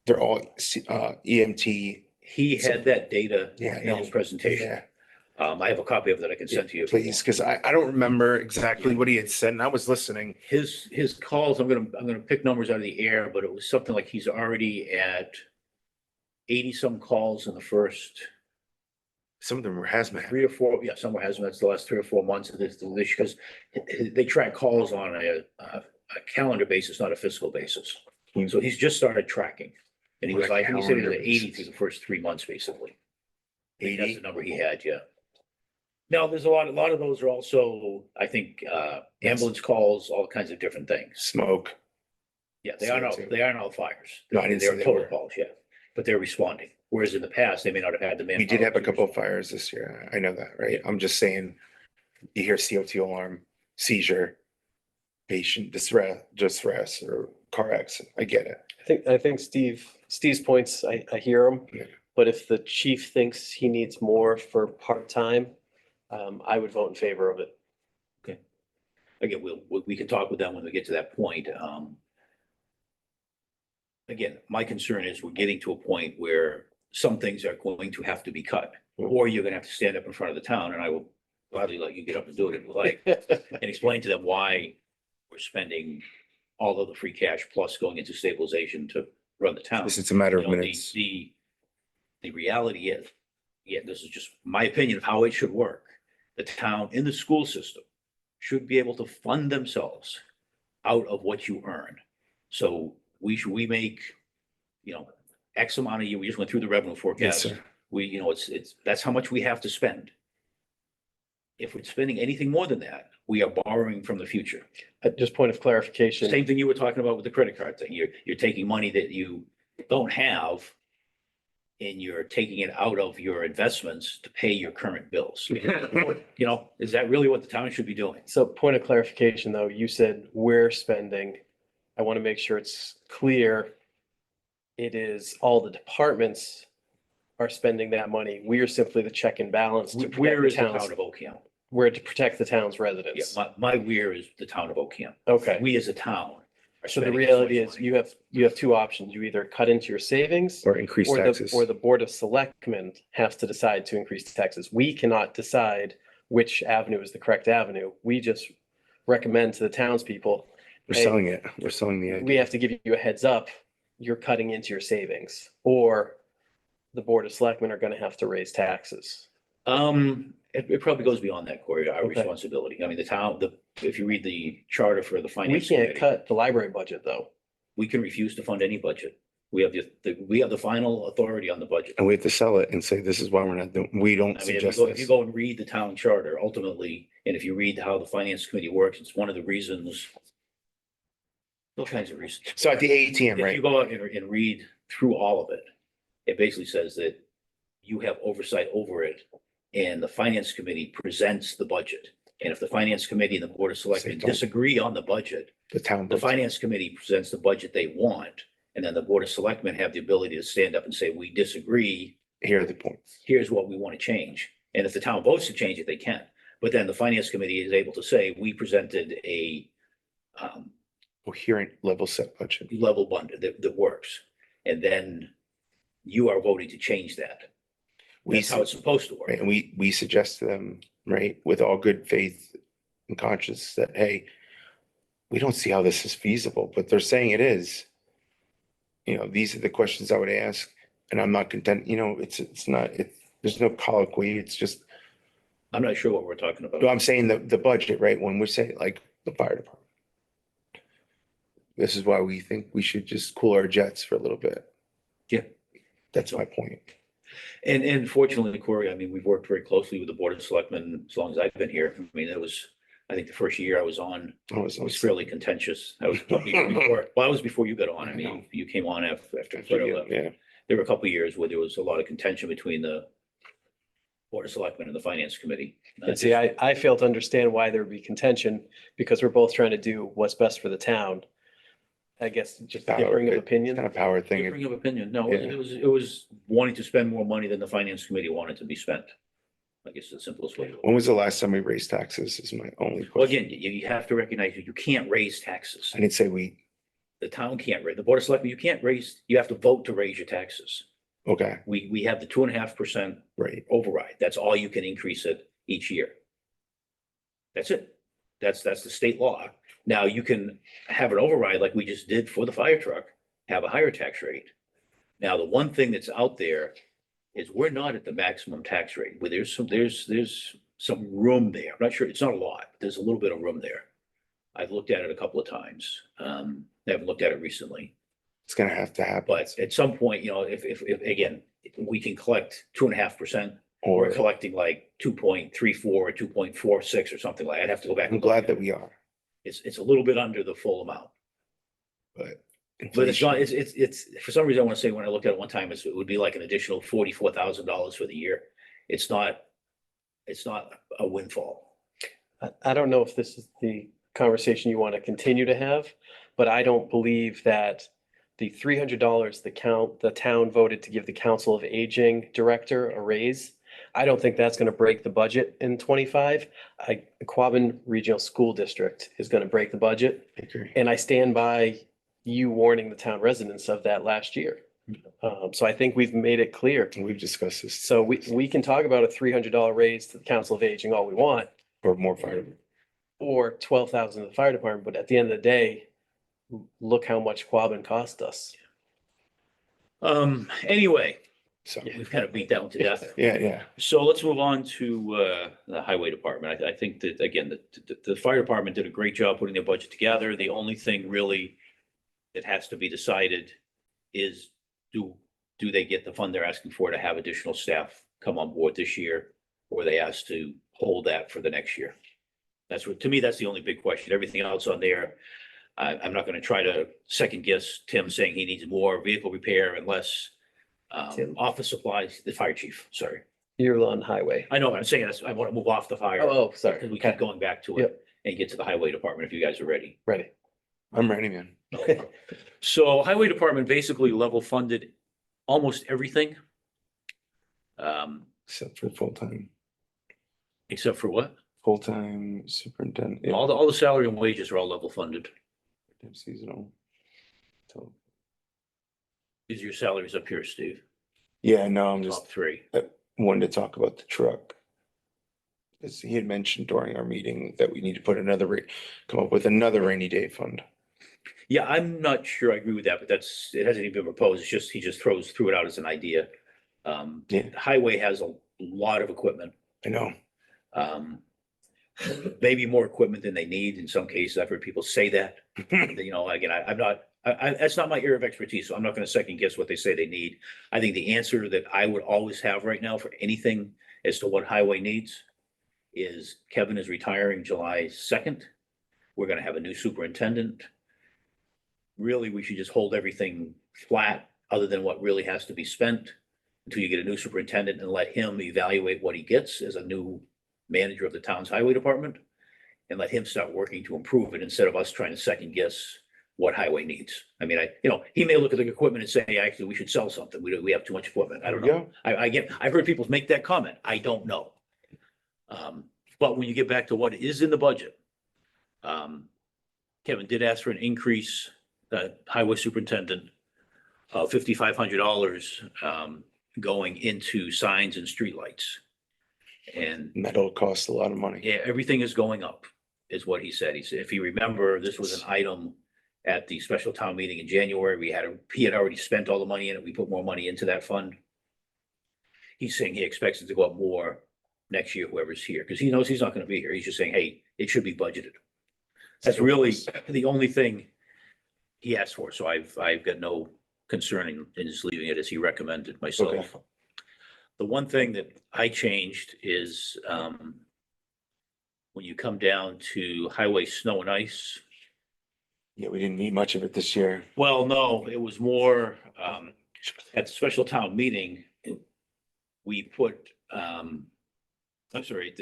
They're all EMT. He had that data Yeah, in his presentation. Yeah, I have a copy of that I can send to you. Please, because I don't remember exactly what he had said and I was listening. His calls, I'm gonna pick numbers out of the air, but it was something like he's already at 80 some calls in the first Some of them were hazmat. 3 or 4, yeah, somewhere has, that's the last 3 or 4 months of this, because they track calls on a calendar basis, not a fiscal basis. So he's just started tracking. And he was like, he said he was at 80 through the first 3 months, basically. That's 80? the number he had, yeah. Now, there's a lot of those are also, I think, ambulance calls, all kinds of different things. Smoke. Yeah, they aren't all fires. No, I didn't say They're they total were. calls, yeah, but they're responding. Whereas in the past, they may not have had the manpower. We did have a to couple of respond. fires this year. I know that, right? I'm just saying, you hear COT alarm, seizure, patient distress or car accident. I get it. I think Steve's points, I hear them. Yeah. But if the chief thinks he needs more for part-time, I would vote in favor of it. Again, we can talk with them when we get to that point. Again, my concern is we're getting to a point where some things are going to have to be cut, or you're gonna have to stand up in front of the town, and I will gladly let you get up and do it if you like, and explain to them why we're spending all of the free cash plus going into stabilization to run the town. This is a matter of You know, minutes. the reality is, yeah, this is just my opinion of how it should work. The town in the school system should be able to fund themselves out of what you earn. So we make, X amount a year. We just went through the revenue Yes, forecast. sir. That's how much we have to spend. If we're spending anything more than that, we are borrowing from the future. Just point of clarification. Same thing you were talking about with the credit card thing. You're taking money that you don't have and you're taking it out of your investments to pay your current bills. Is that really what the town should be doing? So point of clarification, though, you said we're spending. I want to make sure it's clear. It is all the departments are spending that money. We are simply the check and balance to Where protect is the the towns. town of Ocam? We're to protect the town's Yeah, residents. my where is the town of Ocam. Okay. We as a town. are So the spending reality so much is money. you have two options. You either cut into your savings Or increase taxes. or the Board of Selectmen has to decide to increase taxes. We cannot decide which avenue is the correct avenue. We just recommend to the townspeople, We're hey, selling it. We're selling the we idea. have to give you a heads up. You're cutting into your savings, or the Board of Selectmen are going to have to raise taxes. It probably goes beyond that, Corey, our Okay. responsibility. I mean, the town, if you read the charter for the We finance can't committee, cut the library budget, though. we can refuse to fund any budget. We have we have the final authority on the budget. And we have to sell it and say, this is why we're not doing, we don't I mean, suggest if you this. go and read the town charter, ultimately, and if you read how the finance committee works, it's one of the reasons. All kinds of reasons. So at the ATM, If you right? go out and read through all of it, it basically says that you have oversight over it. And the finance committee presents the budget. And if the finance committee and the board of selectmen don't. disagree on the budget, The town. the votes. finance committee presents the budget they want. And then the board of selectmen have the ability to stand up and say, we disagree. Here are the points. Here's what we want to change. And if the town votes to change it, they can. But then the finance committee is able to say, we presented a Coherent level set budget. level budget that works. And then you are voting to change that. That's how it's supposed to Right, work. and we suggest to them, right, with all good faith and conscience that, hey, we don't see how this is feasible, but they're saying it is. These are the questions I would ask, and I'm not content, it's not, there's no colloquy, it's just, I'm not sure what we're talking about. no, I'm saying the budget, right, when we say like the fire department. This is why we think we should just cool our jets for a little bit. Yeah. That's my point. And fortunately, Corey, I mean, we've worked very closely with the Board of Selectmen as long as I've been here. I mean, I think the first year I was on, I was it was fairly contentious. That was probably before, well, that was before you got on. I I mean, know. you came on after Fred left. Yeah, There were a couple of years where there was a lot of contention between the Board of Selectmen and the Finance Committee. And see, I fail to understand why there would be contention because we're both trying to do what's best for the town. I guess just differing of kind opinion. of power thing. Differing of opinion. No, Yeah. it was wanting to spend more money than the Finance Committee wanted to be spent. I guess the simplest way. When was the last time we raised taxes is my only Well, question. again, you have to recognize that you can't raise taxes. I didn't say we, The town can't raise, the Board of Selectmen, you can't raise, you have to vote to raise your taxes. Okay, We have the 2.5% right. override. That's all you can increase it each year. That's it. That's the state law. Now you can have an override like we just did for the fire truck, have a higher tax rate. Now, the one thing that's out there is we're not at the maximum tax rate, where there's some room there. I'm not sure, it's not a lot. There's a little bit of room there. I've looked at it a couple of times. I haven't looked at it recently. It's gonna have to happen. But at some point, you know, if again, we can collect 2.5%, we're Or collecting like 2.34 or 2.46 or something like, I'd have to go back. I'm and glad look at that it. we are, It's a little bit under the full amount, but. but it's not, inflation- it's, for some reason, I want to say, when I looked at it one time, it would be like an additional $44,000 for the year. It's not a windfall. I don't know if this is the conversation you want to continue to have, but I don't believe that the $300 the town voted to give the Council of Aging Director a raise. I don't think that's going to break the budget in 25. The Quabbin Regional School District is going to break the budget. I agree. And I stand by you warning the town residents of that last year. So I think we've made it clear. And we've discussed this. So we can talk about a $300 raise to the Council of Aging all we want, Or more fire. or 12,000 to the fire department, but at the end of the day, look how much Quabbin cost us. Anyway, So, we've kind of beat that one to death. yeah. So let's move on to the highway department. I think that, again, the fire department did a great job putting their budget together. The only thing really that has to be decided is, do they get the fund they're asking for to have additional staff come on board this year? Or are they asked to hold that for the next year? That's what, to me, that's the only big question. Everything else on there, I'm not gonna try to second guess Tim saying he needs more vehicle repair and less Tim? office supplies, the fire chief, sorry. You're on highway. I know what I'm saying. That's, I want to move off the fire. Oh, sorry. Because we Okay. keep going back to it Yep. and get to the highway department if you guys are ready. Ready. I'm ready, man. So highway department basically level funded almost everything. Except for Except for what? full-time superintendent. Yeah, All the salary and wages are all level funded. seasonal. So, Is your salaries up here, Steve? yeah, no, I'm just Top three. wanted to talk about the truck. Because he had mentioned during our meeting that we need to put come up with another rainy day fund. Yeah, I'm not sure I agree with that, but it hasn't even been proposed. It's just, he just threw it out as an idea. Yeah. Highway has a lot of equipment. I know. Maybe more equipment than they need in some cases. I've heard people say that. You know, again, I'm not, that's not my area of expertise, so I'm not gonna second guess what they say they need. I think the answer that I would always have right now for anything as to what highway needs is Kevin is retiring July 2nd. We're gonna have a new superintendent. Really, we should just hold everything flat, other than what really has to be spent, until you get a new superintendent and let him evaluate what he gets as a new manager of the town's highway department, and let him start working to improve it instead of us trying to second guess what highway needs. I mean, he may look at the equipment and say, actually, we should sell something. We have too much equipment. I don't know. I've heard people make that comment. I don't know. But when you get back to what is in the budget, Kevin did ask for an increase, highway superintendent, of $5,500 going into signs and streetlights. And Metal costs a lot of money. yeah, everything is going up, is what he said. He said, if you remember, this was an item at the special town meeting in January. He had already spent all the money in it. We put more money into that fund. He's saying he expects it to go up more next year, whoever's here, because he knows he's not gonna be here. He's just saying, hey, it should be budgeted. That's really the only thing he asked for. So I've got no concern in just leaving it as he recommended myself. Okay. The one thing that I changed is, when you come down to highway snow and ice, Yeah, we didn't need much of it this year. well, no, it was more, at the special town meeting, we put, I'm sorry,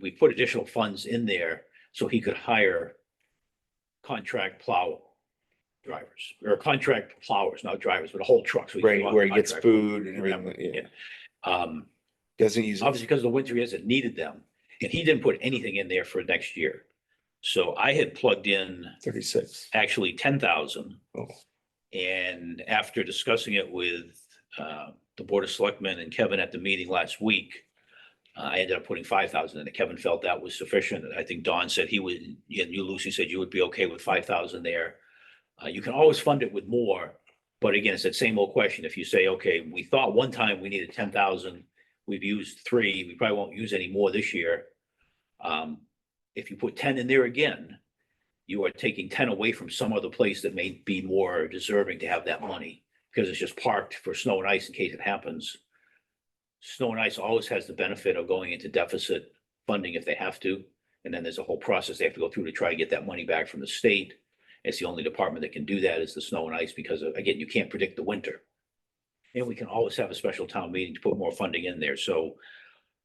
we put additional funds in there so he could hire contract plow drivers, or contract plowers, not drivers, but a whole truck. So he could Right, go on where he gets contract. food and Remember, everything, yeah. yeah. Doesn't use Obviously, it. because of the winter, he hasn't needed them, and he didn't put anything in there for next year. So I had plugged in 36. actually 10,000. Oh. And after discussing it with the Board of Selectmen and Kevin at the meeting last week, I ended up putting 5,000 in it. Kevin felt that was sufficient. I think Don said he would, and you, Lucy, said you would be okay with 5,000 there. You can always fund it with more, but again, it's that same old question. If you say, okay, we thought one time we needed 10,000, we've used 3, we probably won't use any more this year. If you put 10 in there again, you are taking 10 away from some other place that may be more deserving to have that money, because it's just parked for snow and ice in case it happens. Snow and ice always has the benefit of going into deficit funding if they have to. And then there's a whole process they have to go through to try to get that money back from the state. It's the only department that can do that is the snow and ice, because again, you can't predict the winter. And we can always have a special town meeting to put more funding in there. So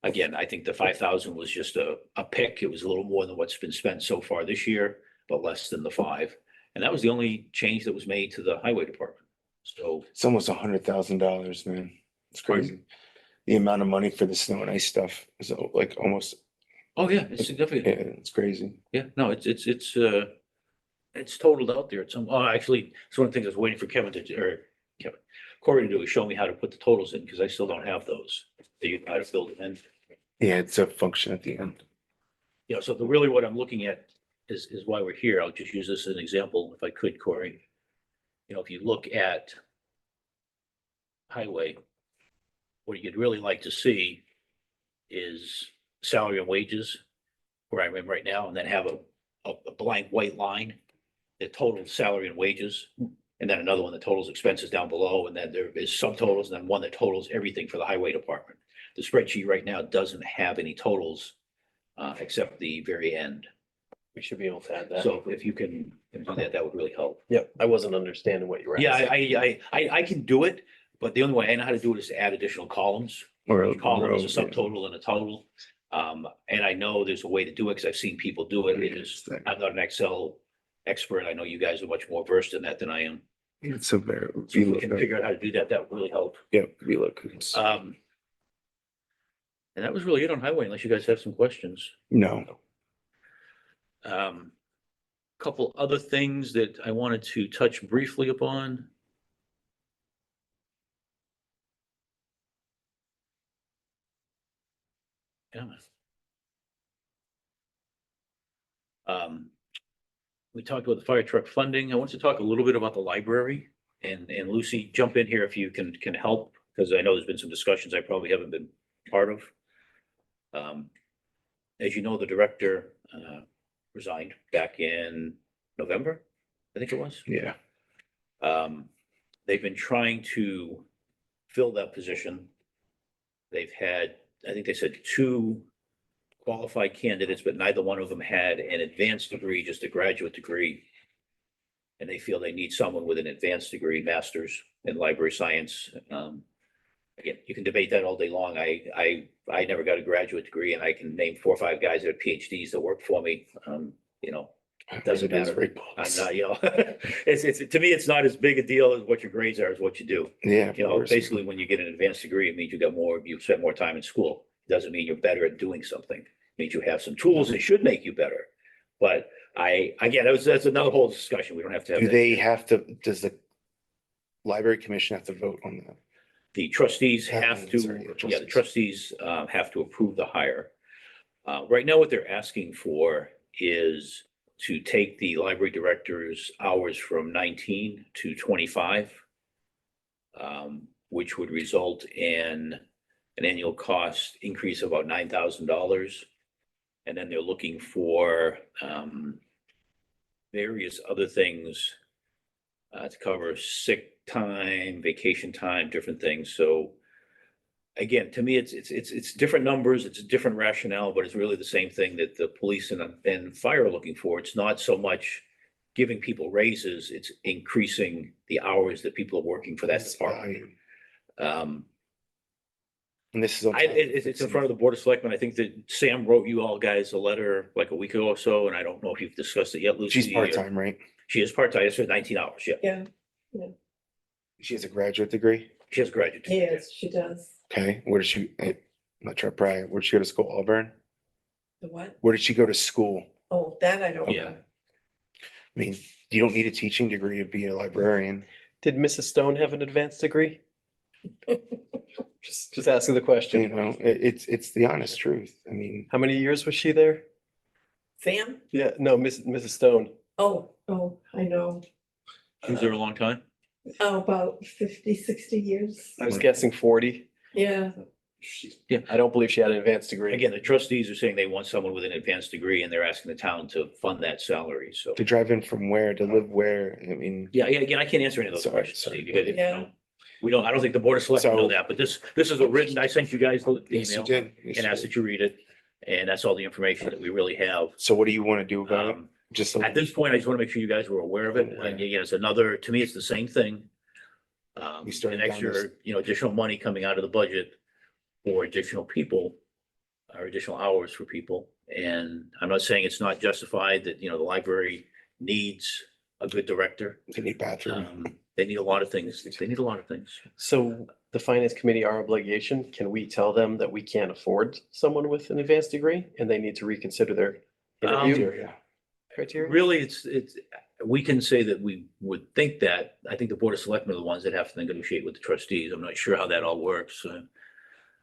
again, I think the 5,000 was just a pick. It was a little more than what's been spent so far this year, but less than the 5. And that was the only change that was made to the highway department. So It's almost $100,000, man. It's crazy. The amount of money for the snow and ice stuff is like almost, oh yeah, it's significant. yeah, it's crazy. Yeah, no, it's totaled out there. Actually, it's one of the things I was waiting for Corey to do is show me how to put the totals in, because I still don't have those. You know how to fill it in. Yeah, it's a function at the end. Yeah, so really what I'm looking at is why we're here. I'll just use this as an example, if I could, Corey. You know, if you look at highway, what you'd really like to see is salary and wages, where I'm in right now, and then have a blank white line that totals salary and wages, and then another one that totals expenses down below, and then there is subtotals, and then one that totals everything for the highway department. The spreadsheet right now doesn't have any totals, except the very end. We should be able to add that. So if you can do that, that would really help. Yep, I wasn't understanding what you were Yeah, asking. I can do it, but the only way I know how to do it is to add additional columns. Or Each column is a yeah. subtotal and a total. And I know there's a way to do it, because I've seen people do it. It is, I'm not an Excel expert. I know you guys are much more versed in that than I am. It's a very, So if we can figure out how to do that, that would really help. yeah, VLOOKUPs. And that was really it on highway, unless you guys have some questions. No, Couple other things that I wanted to touch briefly upon. Yeah. We talked about the fire truck funding. I want to talk a little bit about the library, and Lucy, jump in here if you can help, because I know there's been some discussions I probably haven't been part of. As you know, the director resigned back in November, I think it was. yeah, They've been trying to fill that position. They've had, I think they said 2 qualified candidates, but neither one of them had an advanced degree, just a graduate degree. And they feel they need someone with an advanced degree, master's in library science. Again, you can debate that all day long. I never got a graduate degree, and I can name 4 or 5 guys that have PhDs that work for me. You know, doesn't It is matter. right, I'm not, you know, it's to me, it's not as big a deal as what your grades are, as what you do. yeah. of You know, course. basically, when you get an advanced degree, it means you spent more time in school. Doesn't mean you're better at doing something. It means you have some tools that should make you better. But again, that's another whole discussion. We don't have to have. Do that. they have to, does the library commission have to vote on that? The trustees Yeah, have to, sorry, the yeah, the trustees have to approve the hire. Right now, what they're asking for is to take the library director's hours from 19 to 25, which would result in an annual cost increase of about $9,000. And then they're looking for various other things to cover sick time, vacation time, different things. So again, to me, it's different numbers, it's a different rationale, but it's really the same thing that the police and fire are looking for. It's not so much giving people raises, it's increasing the hours that people are working for that department. And this is. on top of It's in front of the Board of Selectmen. I think that Sam wrote you all guys a letter like a week ago or so, and I don't know if you've discussed it yet, Lucy. She's part-time, right? She is part-time, it's for 19 hours, yeah. Yeah, She has a graduate degree. She has graduate. yes, she does. Okay, where did she, I'm not sure, probably, where did she go to school? Auburn? The what? Where did she go to school? Oh, that I don't Yeah. know. I mean, you don't need a teaching degree to be a librarian. Did Mrs. Stone have an advanced degree? Just asking the You question. know, it's the honest truth. I mean, How many years was she there? Sam? Yeah, no, Mrs. Stone. Oh, I know. She was there a long time. Oh, about 50, 60 years. I was guessing 40. Yeah, I don't believe she had an advanced degree. Again, the trustees are saying they want someone with an advanced degree and they're asking the town to fund that salary, so. to drive in from where, to live where, I mean, Yeah, again, I can't answer any of those Sorry, questions, sorry. Steve, because, Yeah. we don't, I don't think the board of selectmen know So- that, but this is a written, I sent you guys the yes, you email did. Yes, and you asked did. that you read it. And that's all the information that we really have. So what do you want to do about it? Um, Just so At this point, I just want to make sure you guys were aware of it. And again, it's another, to me, it's the same thing. We started An down this- extra, additional money coming out of the budget for additional people or additional hours for people. And I'm not saying it's not justified that, the library needs a good director. they need bathroom. They need a lot of things. They need a lot of things. So the finance committee, our obligation, can we tell them that we can't afford someone with an advanced degree and they need to reconsider their interview Yeah. criteria? Really, we can say that we would think that. I think the board of selectmen are the ones that have to negotiate with the trustees. I'm not sure how that all works.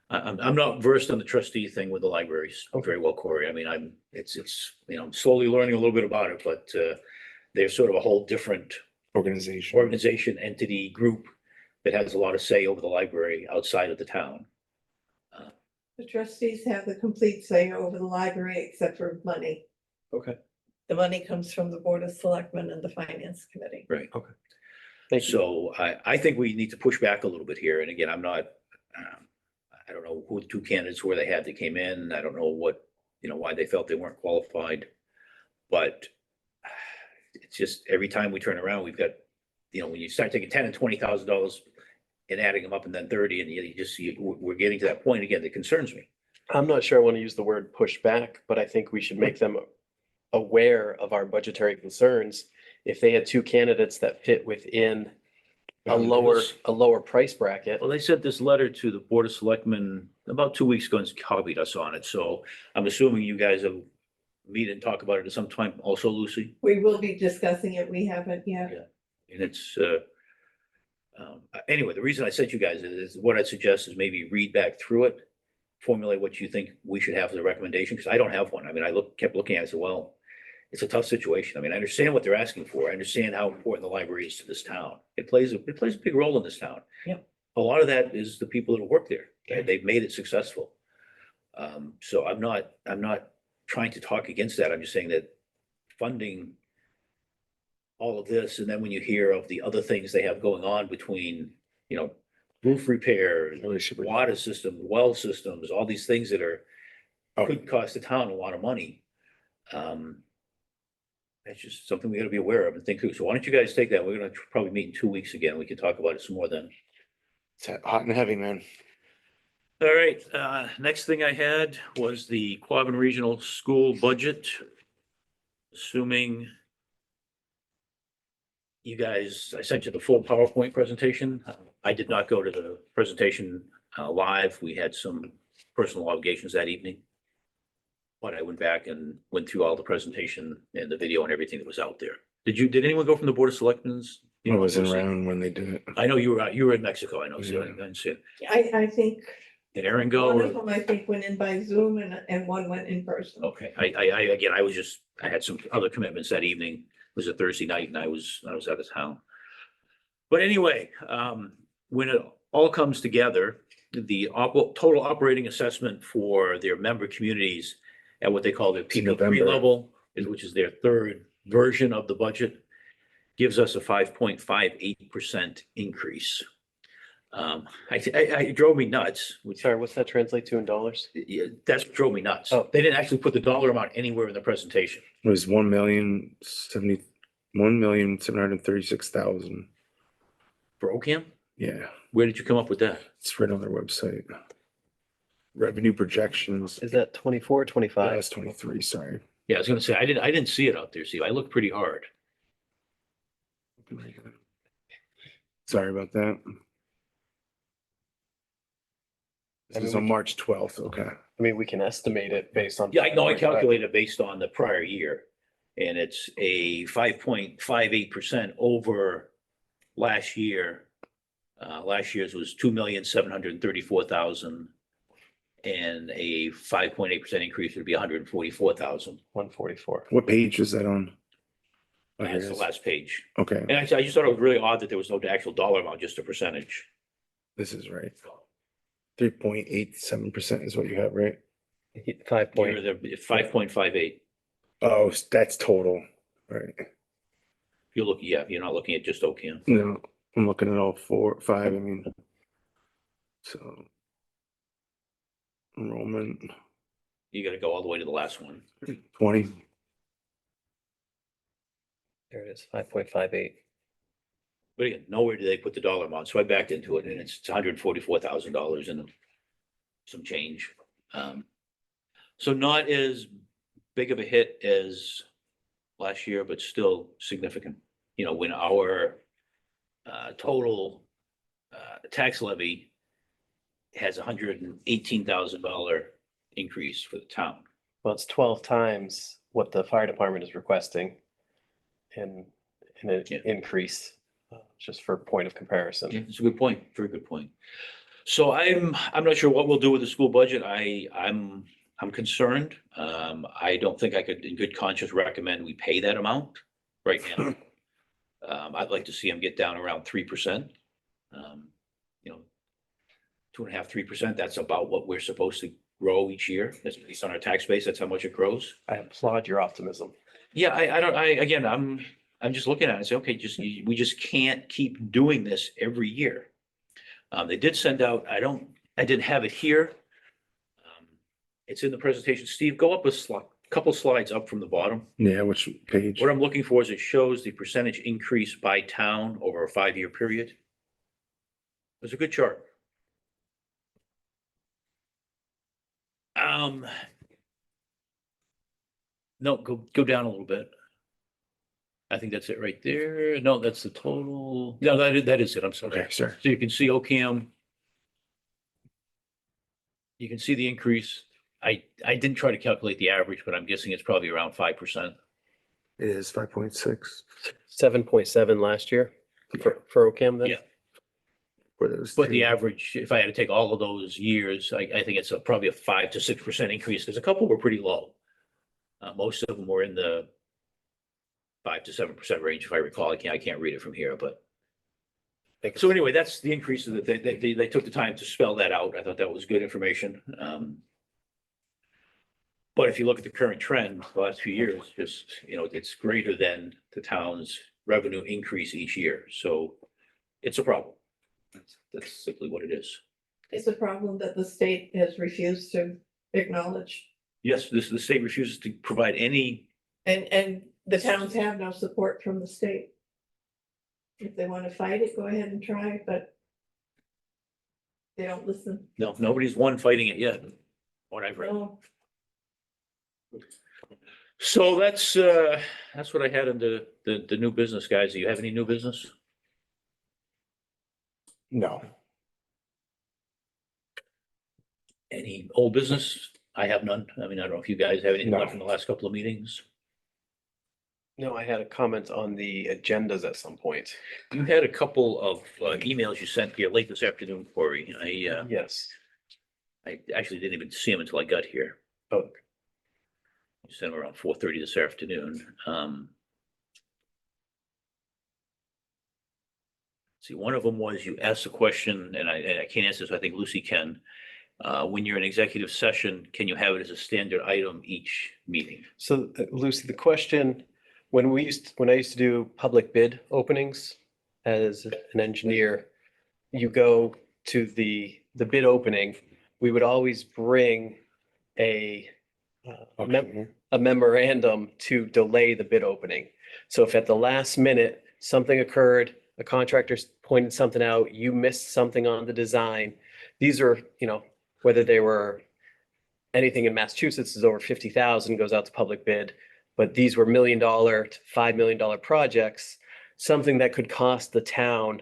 I'm not versed on the trustee thing with the libraries very well, Corey. I mean, I'm slowly learning a little bit about it, but they're sort of a whole different Organization. organization, entity, group that has a lot of say over the library outside of the town. the trustees have the complete say over the library except for money. Okay, The money comes from the Board of Selectmen and the Finance Committee. Right. thank you. So I think we need to push back a little bit here. And again, I'm not, I don't know who the two candidates were they had that came in. I don't know what, why they felt they weren't qualified. But it's just every time we turn around, we've got, when you start taking $10,000 and $20,000 and adding them up and then 30, and we're getting to that point again that concerns me. I'm not sure I want to use the word push back, but I think we should make them aware of our budgetary concerns. If they had two candidates that fit within a lower price bracket. Well, they sent this letter to the Board of Selectmen about 2 weeks ago and copied us on it. So I'm assuming you guys have meet and talk about it at some time also, Lucy. We will be discussing it. We haven't yet. And it's, anyway, the reason I sent you guys is what I'd suggest is maybe read back through it, formulate what you think we should have as a recommendation, because I don't have one. I mean, kept looking at it and said, well, it's a tough situation. I mean, I understand what they're asking for. I understand how important the library is to this town. It plays a big role in this town. Yep. A lot of that is the people that work there. They've made it successful. So I'm not trying to talk against that. I'm just saying that funding all of this, and then when you hear of the other things they have going on between, roof repair, Really should be- water system, well systems, all these things that Oh. could cost the town a lot of money. That's just something we gotta be aware of and think through. So why don't you guys take that? We're gonna probably meet in 2 weeks again. We can talk about it some more then. It's hot and heavy, man. All right, next thing I had was the Quabbin Regional School budget. Assuming you guys, I sent you the full PowerPoint presentation. I did not go to the presentation live. We had some personal obligations that evening. But I went back and went through all the presentation and the video and everything that was out there. Did anyone go from the Board of Selectmen's? I wasn't around when they did it. I know you were in Mexico, I know, so I didn't see it. I think Did Aaron one of go? them, I think, went in by Zoom and one went in person. Okay, I had some other commitments that evening. It was a Thursday night and I was out of town. But anyway, when it all comes together, the total operating assessment for their member communities at what they call their It's in PB3 November. level, which is their third version of the budget, gives us a 5.58% increase. It drove me nuts, which Sorry, what's that translate to in dollars? that's what drove me nuts. Oh. They didn't actually put the dollar amount anywhere in the presentation. It was 1,736,000. For OCAM, Yeah, where did you come up with that? it's right on their website. Revenue projections. Is that 24, 25? That's 23, sorry. Yeah, I was gonna say, I didn't see it out there, Steve. I looked pretty hard. Sorry about that. I This mean, is on March 12th, okay. I mean, we can estimate it based on. Yeah, I know, I calculated based on the prior year. And it's a 5.58% over last year. Last year's was 2,734,000. And a 5.8% increase would be 144,000. 144. What page is that on? Oh, here That's it the is. last page. Okay, And actually, I just thought it was really odd that there was no actual dollar amount, just a percentage. this is right. 3.87% is what you have, right? 5 point. You're the 5.58. Oh, that's total, right? You're looking, yeah, you're not looking at just OCAM. No, I'm looking at all 4, 5, I mean. So. Enrollment, You gotta go all the way to the last one. 20. There it is, 5.58. But again, nowhere do they put the dollar amount. So I backed into it and it's $144,000 and some change. So not as big of a hit as last year, but still significant. You know, when our total tax levy has $118,000 increase for the town. Well, it's 12 times what the fire department is requesting in an Yeah. increase, just for point of comparison. Yeah, it's a good point. Very good point. So I'm not sure what we'll do with the school budget. I'm concerned. I don't think I could in good conscience recommend we pay that amount right now. I'd like to see them get down around 3%. You know, 2.5%, 3%. That's about what we're supposed to grow each year. That's based on our tax base. That's how much it grows. I applaud your optimism. Yeah, again, I'm just looking at it and say, okay, we just can't keep doing this every year. They did send out, I didn't have it here. It's in the presentation. Steve, go up a couple slides up from the bottom. Yeah, which page? What I'm looking for is it shows the percentage increase by town over a 5-year period. It's a good chart. No, go down a little bit. I think that's it right there. No, that's the total. No, that is it. I'm sorry. Okay, sir. So you can see OCAM. You can see the increase. I didn't try to calculate the average, but I'm guessing it's probably around 5%. It is 5.6 7.7 last year for OCAM then? Yeah. for those. But the two. average, if I had to take all of those years, I think it's probably a 5 to 6% increase, because a couple were pretty low. Most of them were in the 5 to 7% range, if I recall. I can't read it from here, but. So anyway, that's the increase that they took the time to spell that out. I thought that was good information. But if you look at the current trend, the last few years, just, you know, it's greater than the town's revenue increase each year. So it's a problem. That's simply what it is. It's a problem that the state has refused to acknowledge. Yes, the state refuses to provide any, And the towns have no support from the state. If they want to fight it, go ahead and try, but they don't listen. no, nobody's won fighting it yet, what I've read. No. So that's what I had in the new business, guys. Do you have any new business? No, Any old business? I have none. I mean, I don't know if you guys have anything No. left from the last couple of meetings. No, I had a comment on the agendas at some point. You had a couple of emails you sent here late this afternoon, Corey. Yes. I actually didn't even see them until I got here. Oh, You sent them around 4:30 this afternoon. See, one of them was you asked a question, and I can't answer, so I think Lucy can. When you're in executive session, can you have it as a standard item each meeting? so Lucy, the question, when I used to do public bid openings as an engineer, you go to the bid opening, we would always bring a okay, a memorandum to delay the bid opening. So if at the last minute, something occurred, a contractor pointed something out, you missed something on the design. These are, you know, whether they were anything in Massachusetts is over 50,000 goes out to public bid, but these were $1 million to $5 million projects, something that could cost the town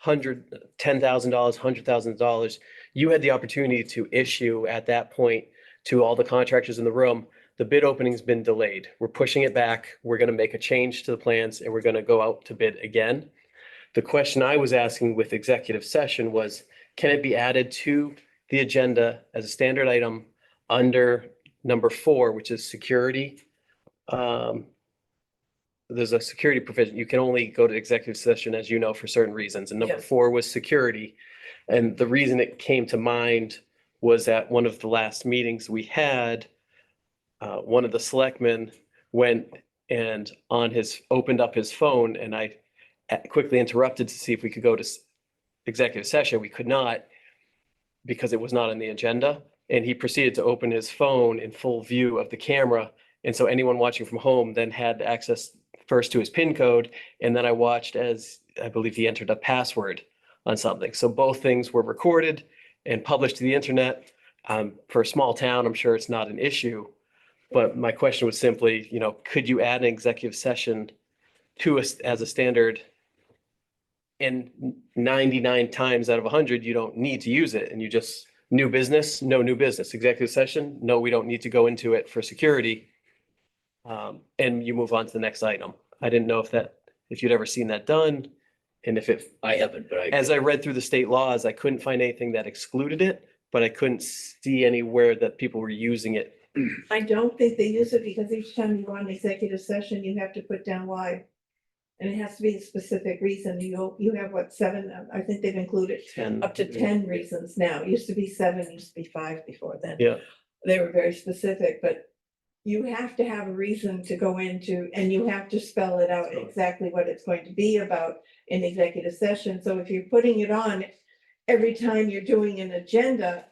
$10,000, $100,000. You had the opportunity to issue at that point to all the contractors in the room, the bid opening's been delayed. We're pushing it back. We're going to make a change to the plans and we're going to go out to bid again. The question I was asking with executive session was, can it be added to the agenda as a standard item under number 4, which is security? There's a security provision. You can only go to executive session, as you know, for certain reasons. And number Yes. 4 was security. And the reason it came to mind was at one of the last meetings we had, one of the selectmen went and opened up his phone, and I quickly interrupted to see if we could go to executive session. We could not because it was not on the agenda. And he proceeded to open his phone in full view of the camera. And so anyone watching from home then had access first to his PIN code. And then I watched as I believe he entered a password on something. So both things were recorded and published to the internet. For a small town, I'm sure it's not an issue. But my question was simply, could you add an executive session to us as a standard? And 99 times out of 100, you don't need to use it. And you just, new business, no new business. Executive session, no, we don't need to go into it for security. And you move on to the next item. I didn't know if you'd ever seen that done. And I haven't, but as I read through the state laws, I couldn't find anything that excluded it, but I couldn't see anywhere that people were using it. I don't think they use it because each time you go on executive session, you have to put down why. And it has to be a specific reason. You have what, 7? I think they've included 10. up to 10 reasons now. It used to be 7, used to be 5 before then. Yeah. They were very specific, but you have to have a reason to go into, and you have to spell it out exactly what it's going to be about in executive session. So if you're putting it on every time you're doing an agenda,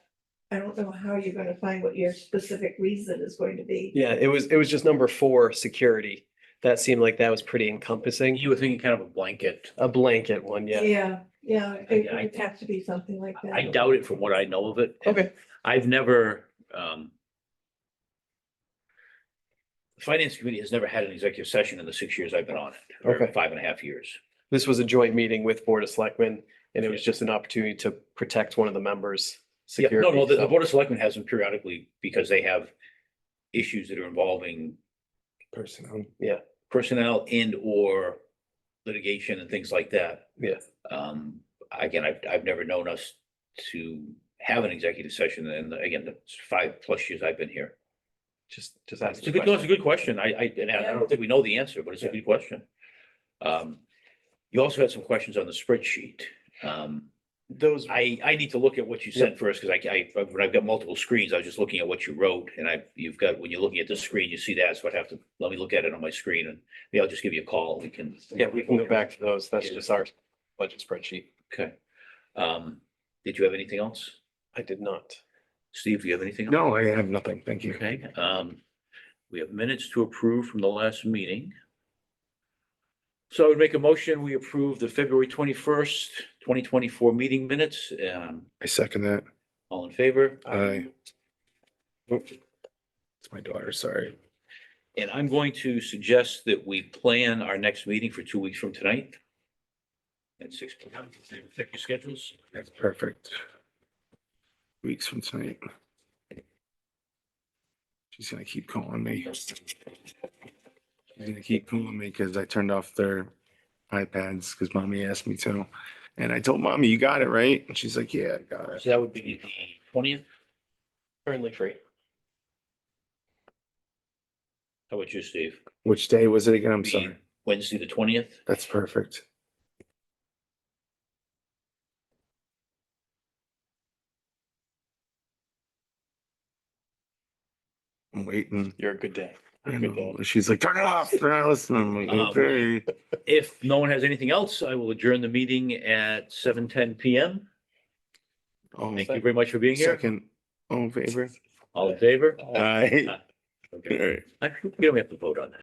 I don't know how you're going to find what your specific reason is going to be. Yeah, it was just number 4, security. That seemed like that was pretty encompassing. you were thinking kind of a blanket. A blanket one, yeah. Yeah, it would have to be something like that. I doubt it from what I know of it. Okay. I've never, the finance committee has never had an executive session in the 6 years I've been on it, or Okay. 5.5 years. This was a joint meeting with Board of Selectmen, and it was just an opportunity to protect one of the members' Yeah, security. no, the so- Board of Selectmen has them periodically because they have issues that are involving Personnel. personnel and or litigation and things like that. Yeah. Again, I've never known us to have an executive session, and again, the 5+ years I've been here. Just ask It's the a good, question. it's a good question. And I don't think we know the answer, but it's a good question. You also had some questions on the spreadsheet. Those, I need to look at what you sent first, because when I've got multiple screens, I was just looking at what you wrote, and you've got, when you're looking at the screen, you see that, so I'd have to, let me look at it on my screen, and maybe I'll just give you a call, we can. yeah, we can go back to those. That's just our budget spreadsheet. Okay. Did you have anything else? I did not. Steve, do you have anything else? No, I have nothing. Thank you. Okay, we have minutes to approve from the last meeting. So I would make a motion, we approve the February 21st, 2024 meeting minutes. I second that. All in favor? Aye. It's my daughter, sorry. And I'm going to suggest that we plan our next meeting for 2 weeks from tonight. At 6 p.m. Check your schedules. That's perfect. Weeks from tonight. She's gonna keep calling me. She's gonna keep calling me because I turned off their iPads because mommy asked me to. And I told mommy, you got it, right? And she's like, yeah, I got it. So that would be the 20th. Currently free. How about you, Steve? Which day was it again? I'm Be sorry. Wednesday, the 20th. That's perfect. I'm waiting. You're a good day. I Good know. day. She's like, turn it off. They're not listening. I'm like, okay. If no one has anything else, I will adjourn the meeting at 7:10 p.m. Oh, Thank you very much for being here. second. All in favor? All in favor? Aye. Okay. All right. We don't have to vote on that.